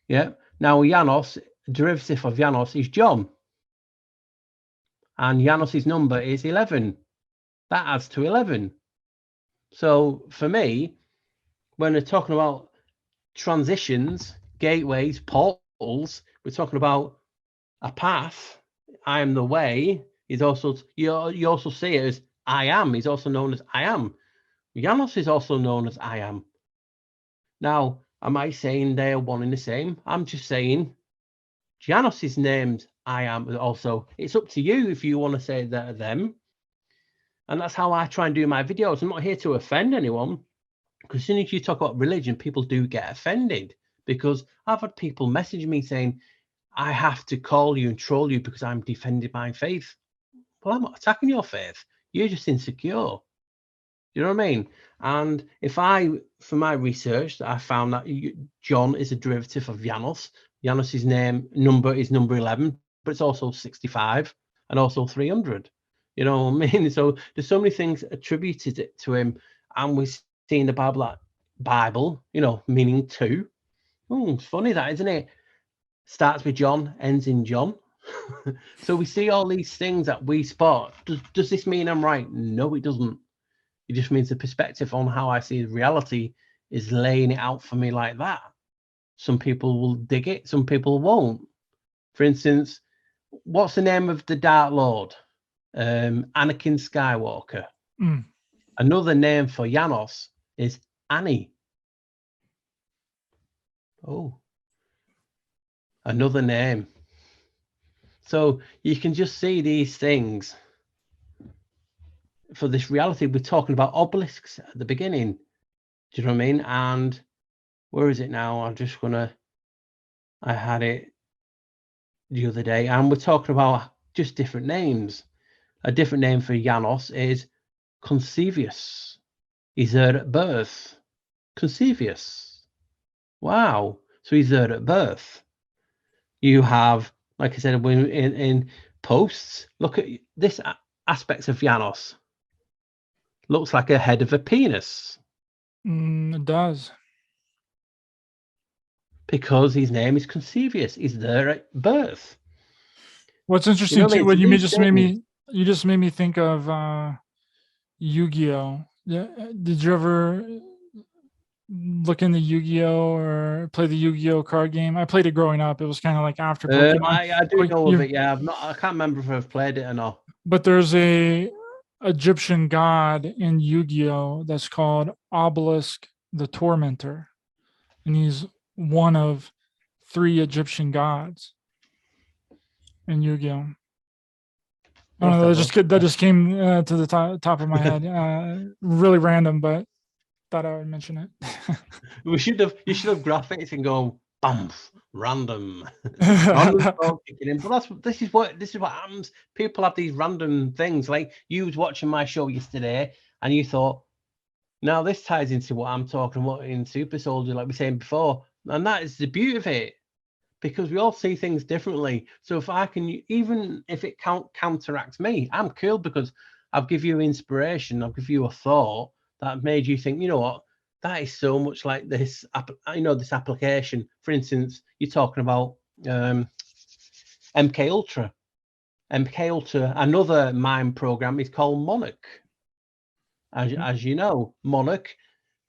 Yeah. Now Janos, derivative of Janos is John. And Janos's number is 11. That adds to 11. So for me, when we're talking about transitions, gateways, portals, we're talking about a path. I am the way. Is also you also see it as I am. He's also known as I am. Janos is also known as I am. Now, am I saying they're one and the same? I'm just saying Janos is named I am also. It's up to you if you want to say that them. And that's how I try and do my videos. I'm not here to offend anyone, because as soon as you talk about religion, people do get offended, because I've had people message me saying, I have to call you and troll you because I'm defending my faith. Well, I'm not attacking your faith. You're just insecure. You know what I mean? And if for my research, I found that John is a derivative of Janos. Janos's number is number 11, but it's also 65 and also 300. You know what I mean? So there's so many things attributed to him, and we see in the Bible, you know, meaning two. Oh, it's funny that, isn't it? Starts with John, ends in John. So we see all these things that we spot. Does this mean I'm right? No, it doesn't. It just means the perspective on how I see reality is laying it out for me like that. Some people will dig it, some people won't. For instance, what's the name of the Dark Lord? Anakin Skywalker. Another name for Janos is Annie. Oh, another name. So you can just see these things. For this reality, we're talking about obelisks at the beginning. Do you know what I mean? And where is it now? I had it the other day, and we're talking about just different names. A different name for Janos is Concevius. He's there at birth. Concevius. Wow. So he's there at birth. You have, like I said, in posts, look at this aspect of Janos. Looks like a head of a penis. It does. Because his name is Concevius. He's there at birth. What's interesting too, what you just made me think of Yu-Gi-Oh. Yeah, did you ever look into Yu-Gi-Oh or play the Yu-Gi-Oh card game? I played it growing up. It was kind of like after Pokemon. I do know of it. Yeah, I can't remember if I've played it or not. But there's a Egyptian god in Yu-Gi-Oh that's called Obelisk the Tormentor, and he's one of 3 Egyptian gods in Yu-Gi-Oh. I don't know. That just came to the top of my head. Really random, but thought I would mention it. You should have graphics and go bam, random. But this is what happens. People have these random things. Like you was watching my show yesterday, and you thought, now this ties into what I'm talking about in Super Soldier, like we were saying before, and that is the beauty of it. Because we all see things differently. So if I can, even if it counteracts me, I'm cool, because I'll give you inspiration. I'll give you a thought that made you think, you know what, that is so much like this. This application. For instance, you're talking about MK Ultra. MK Ultra, another MIME program is called Monarch. As you know, Monarch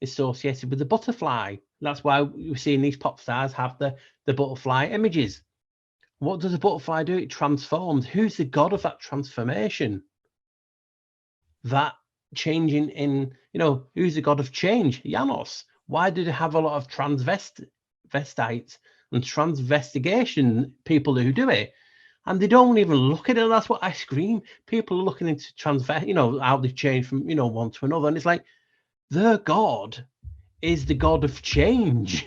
is associated with the butterfly. That's why we're seeing these pop stars have the butterfly images. What does a butterfly do? It transforms. Who's the god of that transformation? That changing in, who's the god of change? Janos. Why did it have a lot of transvestites and transvestigation people who do it? And they don't even look at it. That's what I scream. People are looking into how they've changed from, one to another. And it's like, their god is the god of change.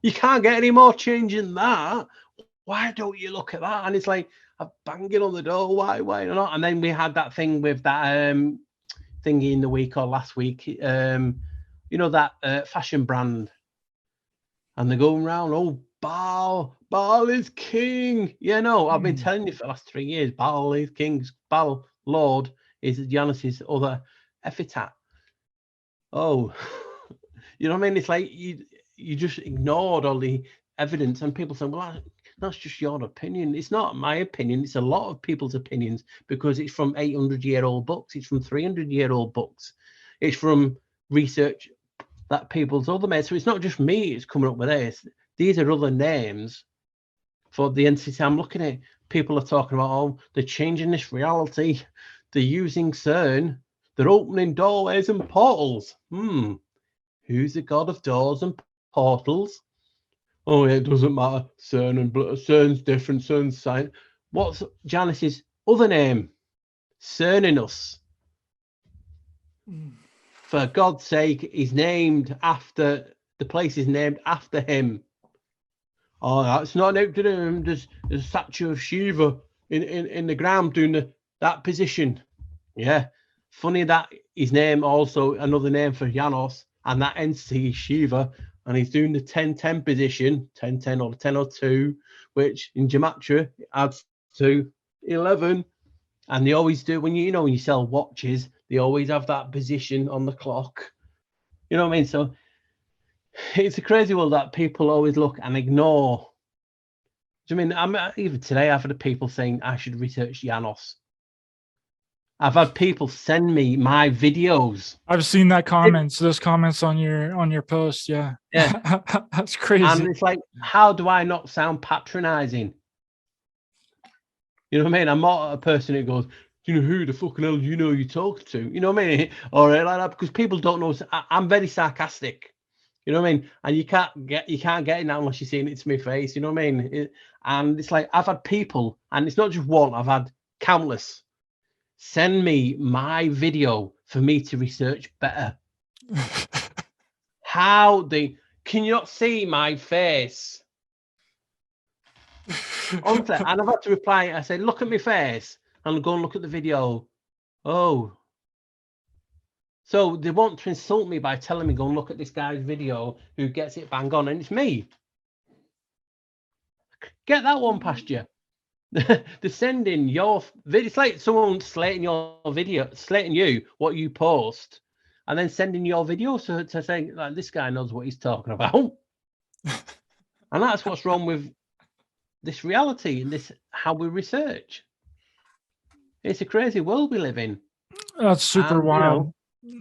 You can't get any more change than that. Why don't you look at that? And it's like, I'm banging on the door. Why not? And then we had that thing with that thingy in the week or last week. you know, that fashion brand, and they're going around, oh, Baal is king. Yeah, no, I've been telling you for the last 3 years, Baal is king. Baal, Lord, is Janus's other epithet. Oh, you know what I mean? It's like you just ignored all the evidence, and people say, well, that's just your opinion. It's not my opinion. It's a lot of people's opinions, because it's from 800-year-old books. It's from 300-year-old books. It's from research that people's other made. So it's not just me. It's coming up with this. These are other names for the entity I'm looking at. People are talking about, oh, they're changing this reality. They're using CERN. They're opening doorways and portals. Who's the god of doors and portals? Oh, it doesn't matter. CERN's different. CERN's science. What's Janus's other name? Cernunnos. For God's sake, he's named after, the place is named after him. Oh, that's not named to him. There's a statue of Shiva in the ground doing that position. Yeah. Funny that his name also another name for Janos, and that entity is Shiva, and he's doing the 10-10 position, 10-10 or 10-2, which in gematria adds to 11. And they always do, when you sell watches, they always have that position on the clock. You know what I mean? So it's a crazy world that people always look and ignore. Do you mean, even today I've had people saying I should research Janos. I've had people send me my videos. I've seen that comments. Those comments on your post. Yeah. That's crazy. And it's like, how do I not sound patronizing? You know what I mean? I'm not a person who goes, do you know who the fucking hell you talk to? You know what I mean? Or like that, because people don't know. I'm very sarcastic. You know what I mean? And you can't get it now unless you're seeing it to my face. You know what I mean? And it's like, I've had people, and it's not just one. I've had countless send me my video for me to research better. Can you not see my face? Honestly, and I've had to reply. I said, look at my face and go and look at the video. Oh. So they want to insult me by telling me, go and look at this guy's video who gets it bang on, and it's me. Get that one past you. They're sending your video. It's like someone slating your video, slating you, what you post, and then sending your video to say, like, this guy knows what he's talking about. And that's what's wrong with this reality and this how we research. It's a crazy world we live in. That's super wild.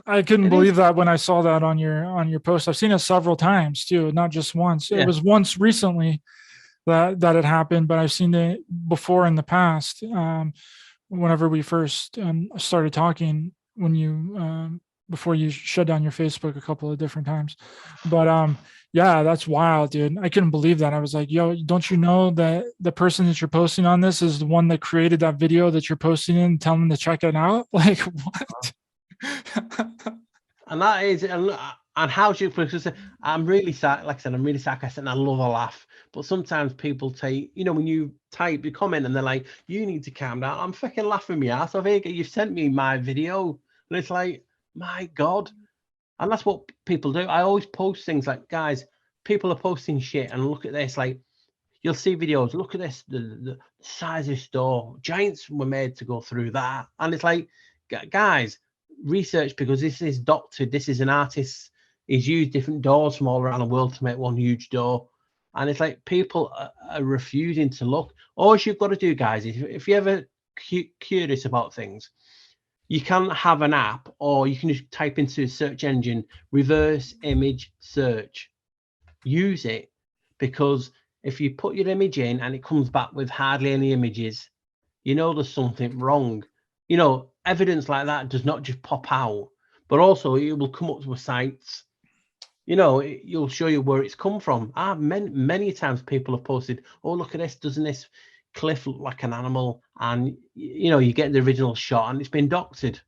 I couldn't believe that when I saw that on your post. I've seen it several times too, not just once. It was once recently that it happened, but I've seen it before in the past. Whenever we first started talking, when you before you shut down your Facebook a couple of different times. But yeah, that's wild, dude. I couldn't believe that. I was like, yo, don't you know that the person that you're posting on this is the one that created that video that you're posting in, tell them to check it out? Like, what? And that is, and how do you, I'm really, like I said, I'm really sarcastic and I love a laugh. But sometimes people take, when you type your comment and they're like, you need to calm down. I'm fucking laughing my ass off here. You've sent me my video. And it's like, my God. And that's what people do. I always post things like, guys, people are posting shit and look at this. Like, you'll see videos. Look at this, the size of the store. Giants were made to go through that. And it's like, guys, research, because this is doctored. This is an artist. He's used different doors from all around the world to make one huge door. And it's like people are refusing to look. All you've got to do, guys, is if you're ever curious about things, you can have an app, or you can just type into a search engine, reverse image search. Use it, because if you put your image in and it comes back with hardly any images, there's something wrong. Evidence like that does not just pop out, but also it will come up with sites. You'll show you where it's come from. Many times people have posted, oh, look at this, doesn't this cliff look like an animal? And you get the original shot and it's been doctored.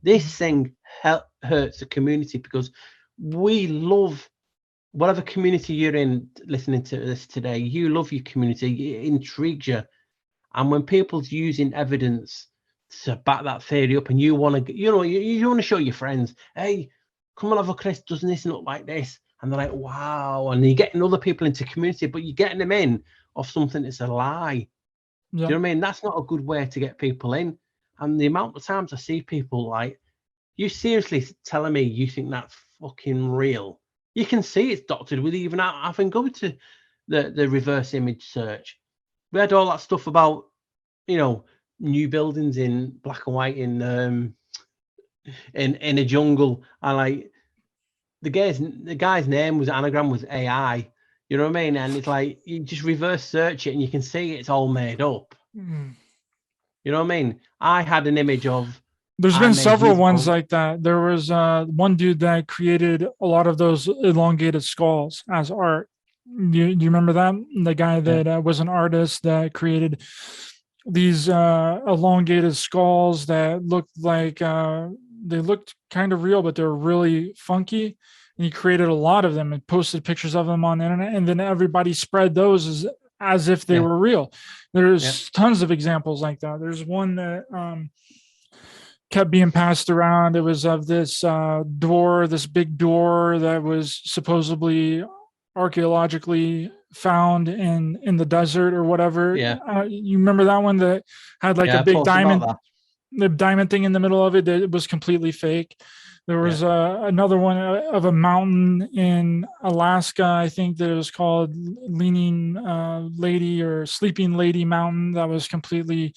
This thing hurts the community, because we love whatever community you're in. Listening to this today, you love your community, it intrigues you. And when people's using evidence to back that theory up, and you want to, you want to show your friends, hey, come on over, Chris, doesn't this look like this? And they're like, wow. And you're getting other people into community, but you're getting them in off something that's a lie. Do you know what I mean? That's not a good way to get people in. And the amount of times I see people like, you seriously telling me you think that's fucking real? You can see it's doctored with even having go to the reverse image search. We had all that stuff about, you know, new buildings in black and white in a jungle, and like the guy's name was anagram with AI. You know what I mean? And it's like you just reverse search it and you can see it's all made up. Mm. You know what I mean? I had an image of. There's been several ones like that. There was one dude that created a lot of those elongated skulls as art. Do you remember that? The guy that was an artist that created these elongated skulls that looked like they looked kind of real, but they're really funky. And he created a lot of them and posted pictures of them on the internet, and then everybody spread those as if they were real. There's tons of examples like that. There's one that kept being passed around. It was of this door, this big door that was supposedly archaeologically found in the desert or whatever. You remember that one that had like a big diamond, the diamond thing in the middle of it that was completely fake. There was another one of a mountain in Alaska, I think, that it was called Leaning Lady or Sleeping Lady Mountain, that was completely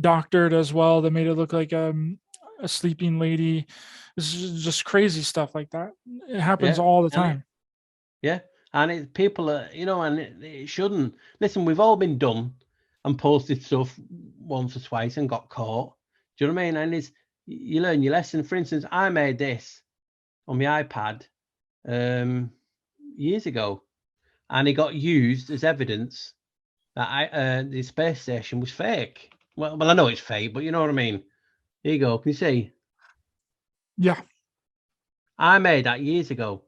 doctored as well. That made it look like a sleeping lady. It's just crazy stuff like that. It happens all the time. And people are, you know, and it shouldn't. Listen, we've all been done and posted stuff once or twice and got caught. Do you know what I mean? And you learn your lesson. For instance, I made this on my iPad years ago, and it got used as evidence that the space station was fake. Well, I know it's fake, but you know what I mean. Here you go. Can you see? Yeah. I made that years ago,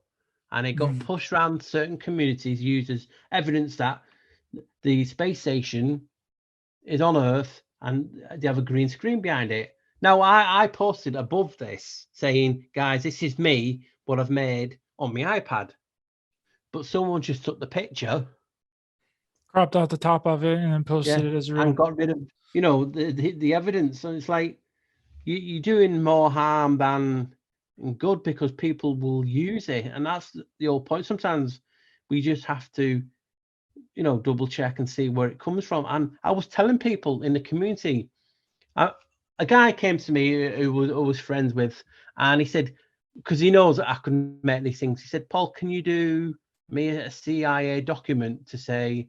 and it got pushed around certain communities, used as evidence that the space station is on Earth, and they have a green screen behind it. Now, I posted above this saying, guys, this is me, what I've made on my iPad. But someone just took the picture, cropped out the top of it, and then posted it as real. And got rid of, you know, the evidence. So it's like you're doing more harm than good, because people will use it. And that's the whole point. Sometimes we just have to, you know, double check and see where it comes from. And I was telling people in the community, a guy came to me who was friends with, and he said, because he knows that I can make these things, he said, Paul, can you do me a CIA document to say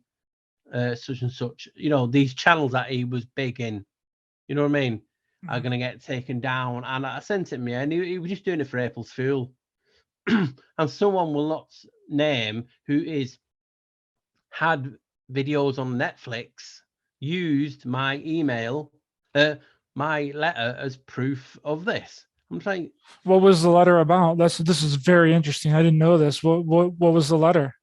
such and such, you know, these channels that he was big in, you know what I mean, are going to get taken down. And I sent it to me, and he was just doing it for April's Fool. And someone will not name who had videos on Netflix used my email, my letter as proof of this. I'm saying, what was the letter about? This is very interesting. I didn't know this. What was the letter?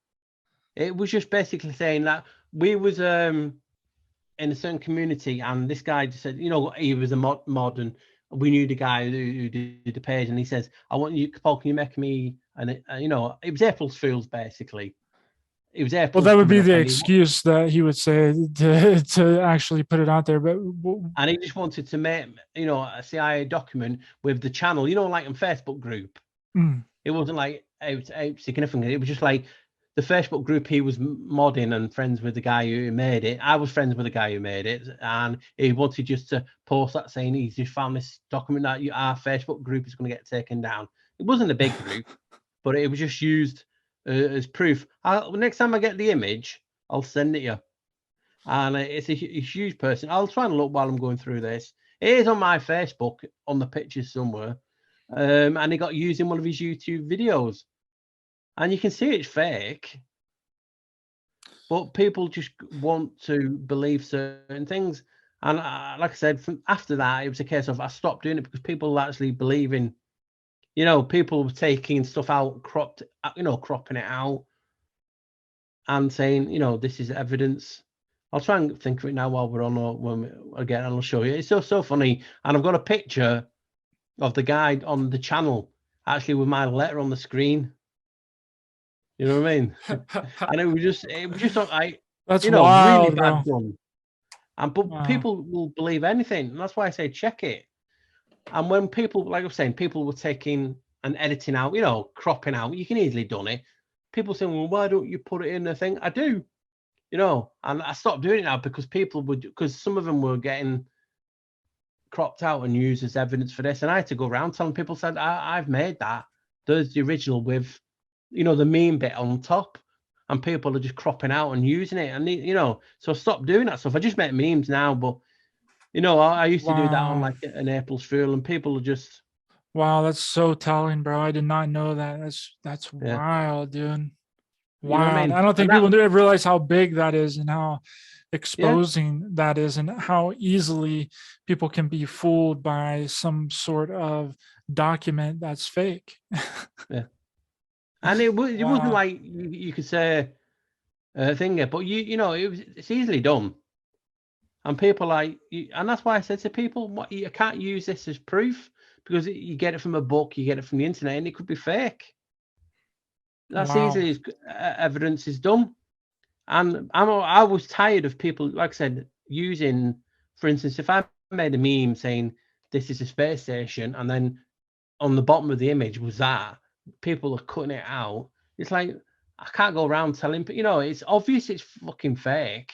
It was just basically saying that we was in a certain community, and this guy just said, you know, he was a mod, and we knew the guy who did the page, and he says, I want you, Paul, can you make me, and you know, it was April's Fools basically. It was April's. Well, that would be the excuse that he would say to actually put it out there. But and he just wanted to make, you know, a CIA document with the channel, you know, like in Facebook group. It wasn't like out significant. It was just like the Facebook group he was modding and friends with the guy who made it. I was friends with the guy who made it, and he wanted just to post that saying he's just found this document that our Facebook group is going to get taken down. It wasn't a big group, but it was just used as proof. Next time I get the image, I'll send it you. And it's a huge person. I'll try and look while I'm going through this. It is on my Facebook, on the pictures somewhere. And it got used in one of his YouTube videos. And you can see it's fake. But people just want to believe certain things. And like I said, after that, it was a case of I stopped doing it because people were actually believing, you know, people were taking stuff out, cropping it out and saying, you know, this is evidence. I'll try and think of it now while we're on again, and I'll show you. It's so funny. And I've got a picture of the guy on the channel, actually with my letter on the screen. You know what I mean? And it was just That's really wild, bad bro. done. But Wow. people will believe anything, and that's why I say check it. And when people, like I was saying, people were taking and editing out, cropping out, you can easily done it. People saying, well, why don't you put it in the thing? I do, and I stopped doing it now because because some of them were getting cropped out and used as evidence for this. And I had to go around telling people, said, I've made that. There's the original with, the meme bit on top. And people are just cropping out and using it. And, so I stopped doing that stuff. I just make memes now. But, I used to do that on Wow. like an April Fool, and people are just, Wow, that's so telling, bro. I did not know that. That's yeah, wild, dude. you know what I Wild. mean? I don't think And people that, realize how big that is and how yeah, exposing that is, and how easily people can be fooled by some sort of document that's fake. yeah. And it wasn't Wow. like you could say a thing, but it's easily done. And people and that's why I said to people, you can't use this as proof because you get it from a book, you get it from the internet, and it could be fake. That's Wow. easily as evidence is done. And I was tired of people, like I said, using, for instance, if I made a meme saying this is a space station, and then on the bottom of the image was that, people are cutting it out. It's like, I can't go around telling, it's obvious it's fucking fake.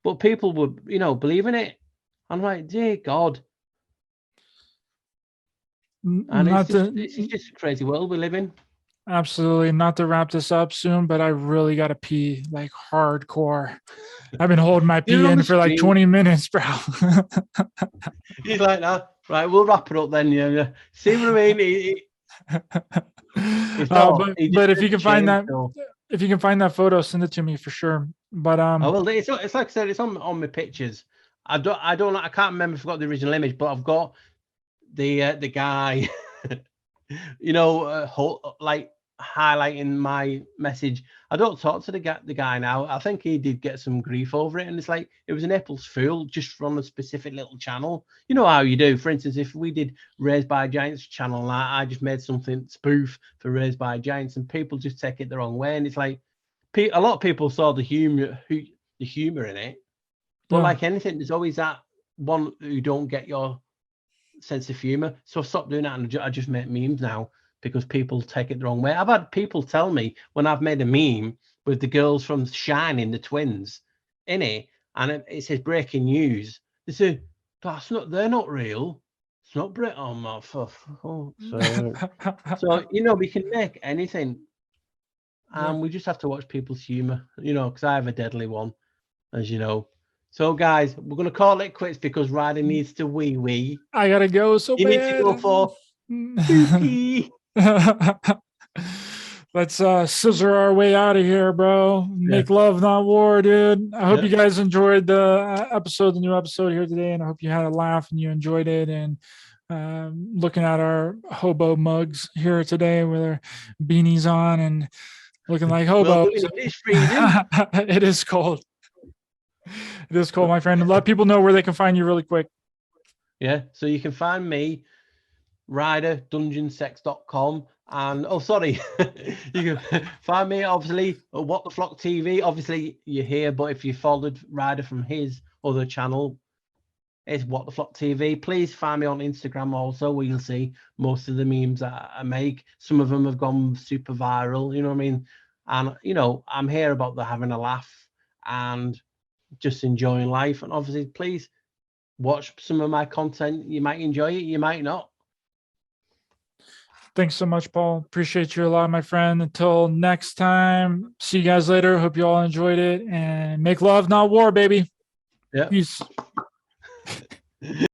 But people were, believing it. I'm like, dear God. And Not it's to just a crazy world we live in. absolutely not to wrap this up soon, but I really got to pee like hardcore. I've been holding my pee You're on in the for like screen. 20 minutes, bro. He's like that. Right, we'll wrap it up then. Yeah. See what I mean? It's not. He just But if said you to can find change. that, So if you can find that photo, send it to me for sure. But I will. It's like I said. It's on my pictures. I don't. I can't remember if I've got the original image, but I've got the guy. Like highlighting my message. I don't talk to the guy now. I think he did get some grief over it, and it's like it was an April's Fool just from a specific little channel. You know how you do. For instance, if we did Raised by Giants channel, and I just made something spoof for Raised by Giants, and people just take it the wrong way, and it's like a lot of people saw the humor in it, but yeah, like anything, there's always that one who don't get your sense of humor. So I stopped doing that, and I just make memes now because people take it the wrong way. I've had people tell me when I've made a meme with the girls from Shining, the twins, in it, and it says breaking news. They say, they're not real. It's not Brit. Oh my So we can make anything, yeah. and we just have to watch people's humor. Because I have a deadly one, as you know. So guys, we're gonna call it quits because Ryder needs to wee. I gotta go so You need to bad. go for pee. Let's scissor our way out of here, bro. Make love, not war, dude. I hope you guys enjoyed the new episode here today, and I hope you had a laugh and you enjoyed it. And looking at our hobo mugs here today with our beanies on and looking like hobos. Well, it's freezing. It is cold. It is cold, my friend. Let people know where they can find you really quick. Yeah, so you can find me, RyderDungeonSex.com. And sorry, you can find me obviously at Whattheflocktv. Obviously, you're here, but if you followed Ryder from his other channel, it's Whattheflocktv. Please find me on Instagram also, where you'll see most of the memes that I make. Some of them have gone super viral, you know what I mean? And I'm here about having a laugh and just enjoying life. And obviously, please watch some of my content. You might enjoy it, you might not. Thanks so much, Paul. Appreciate you a lot, my friend. Until next time, see you guys later. Hope you all enjoyed it, and make love, not war, baby. Yeah. Peace.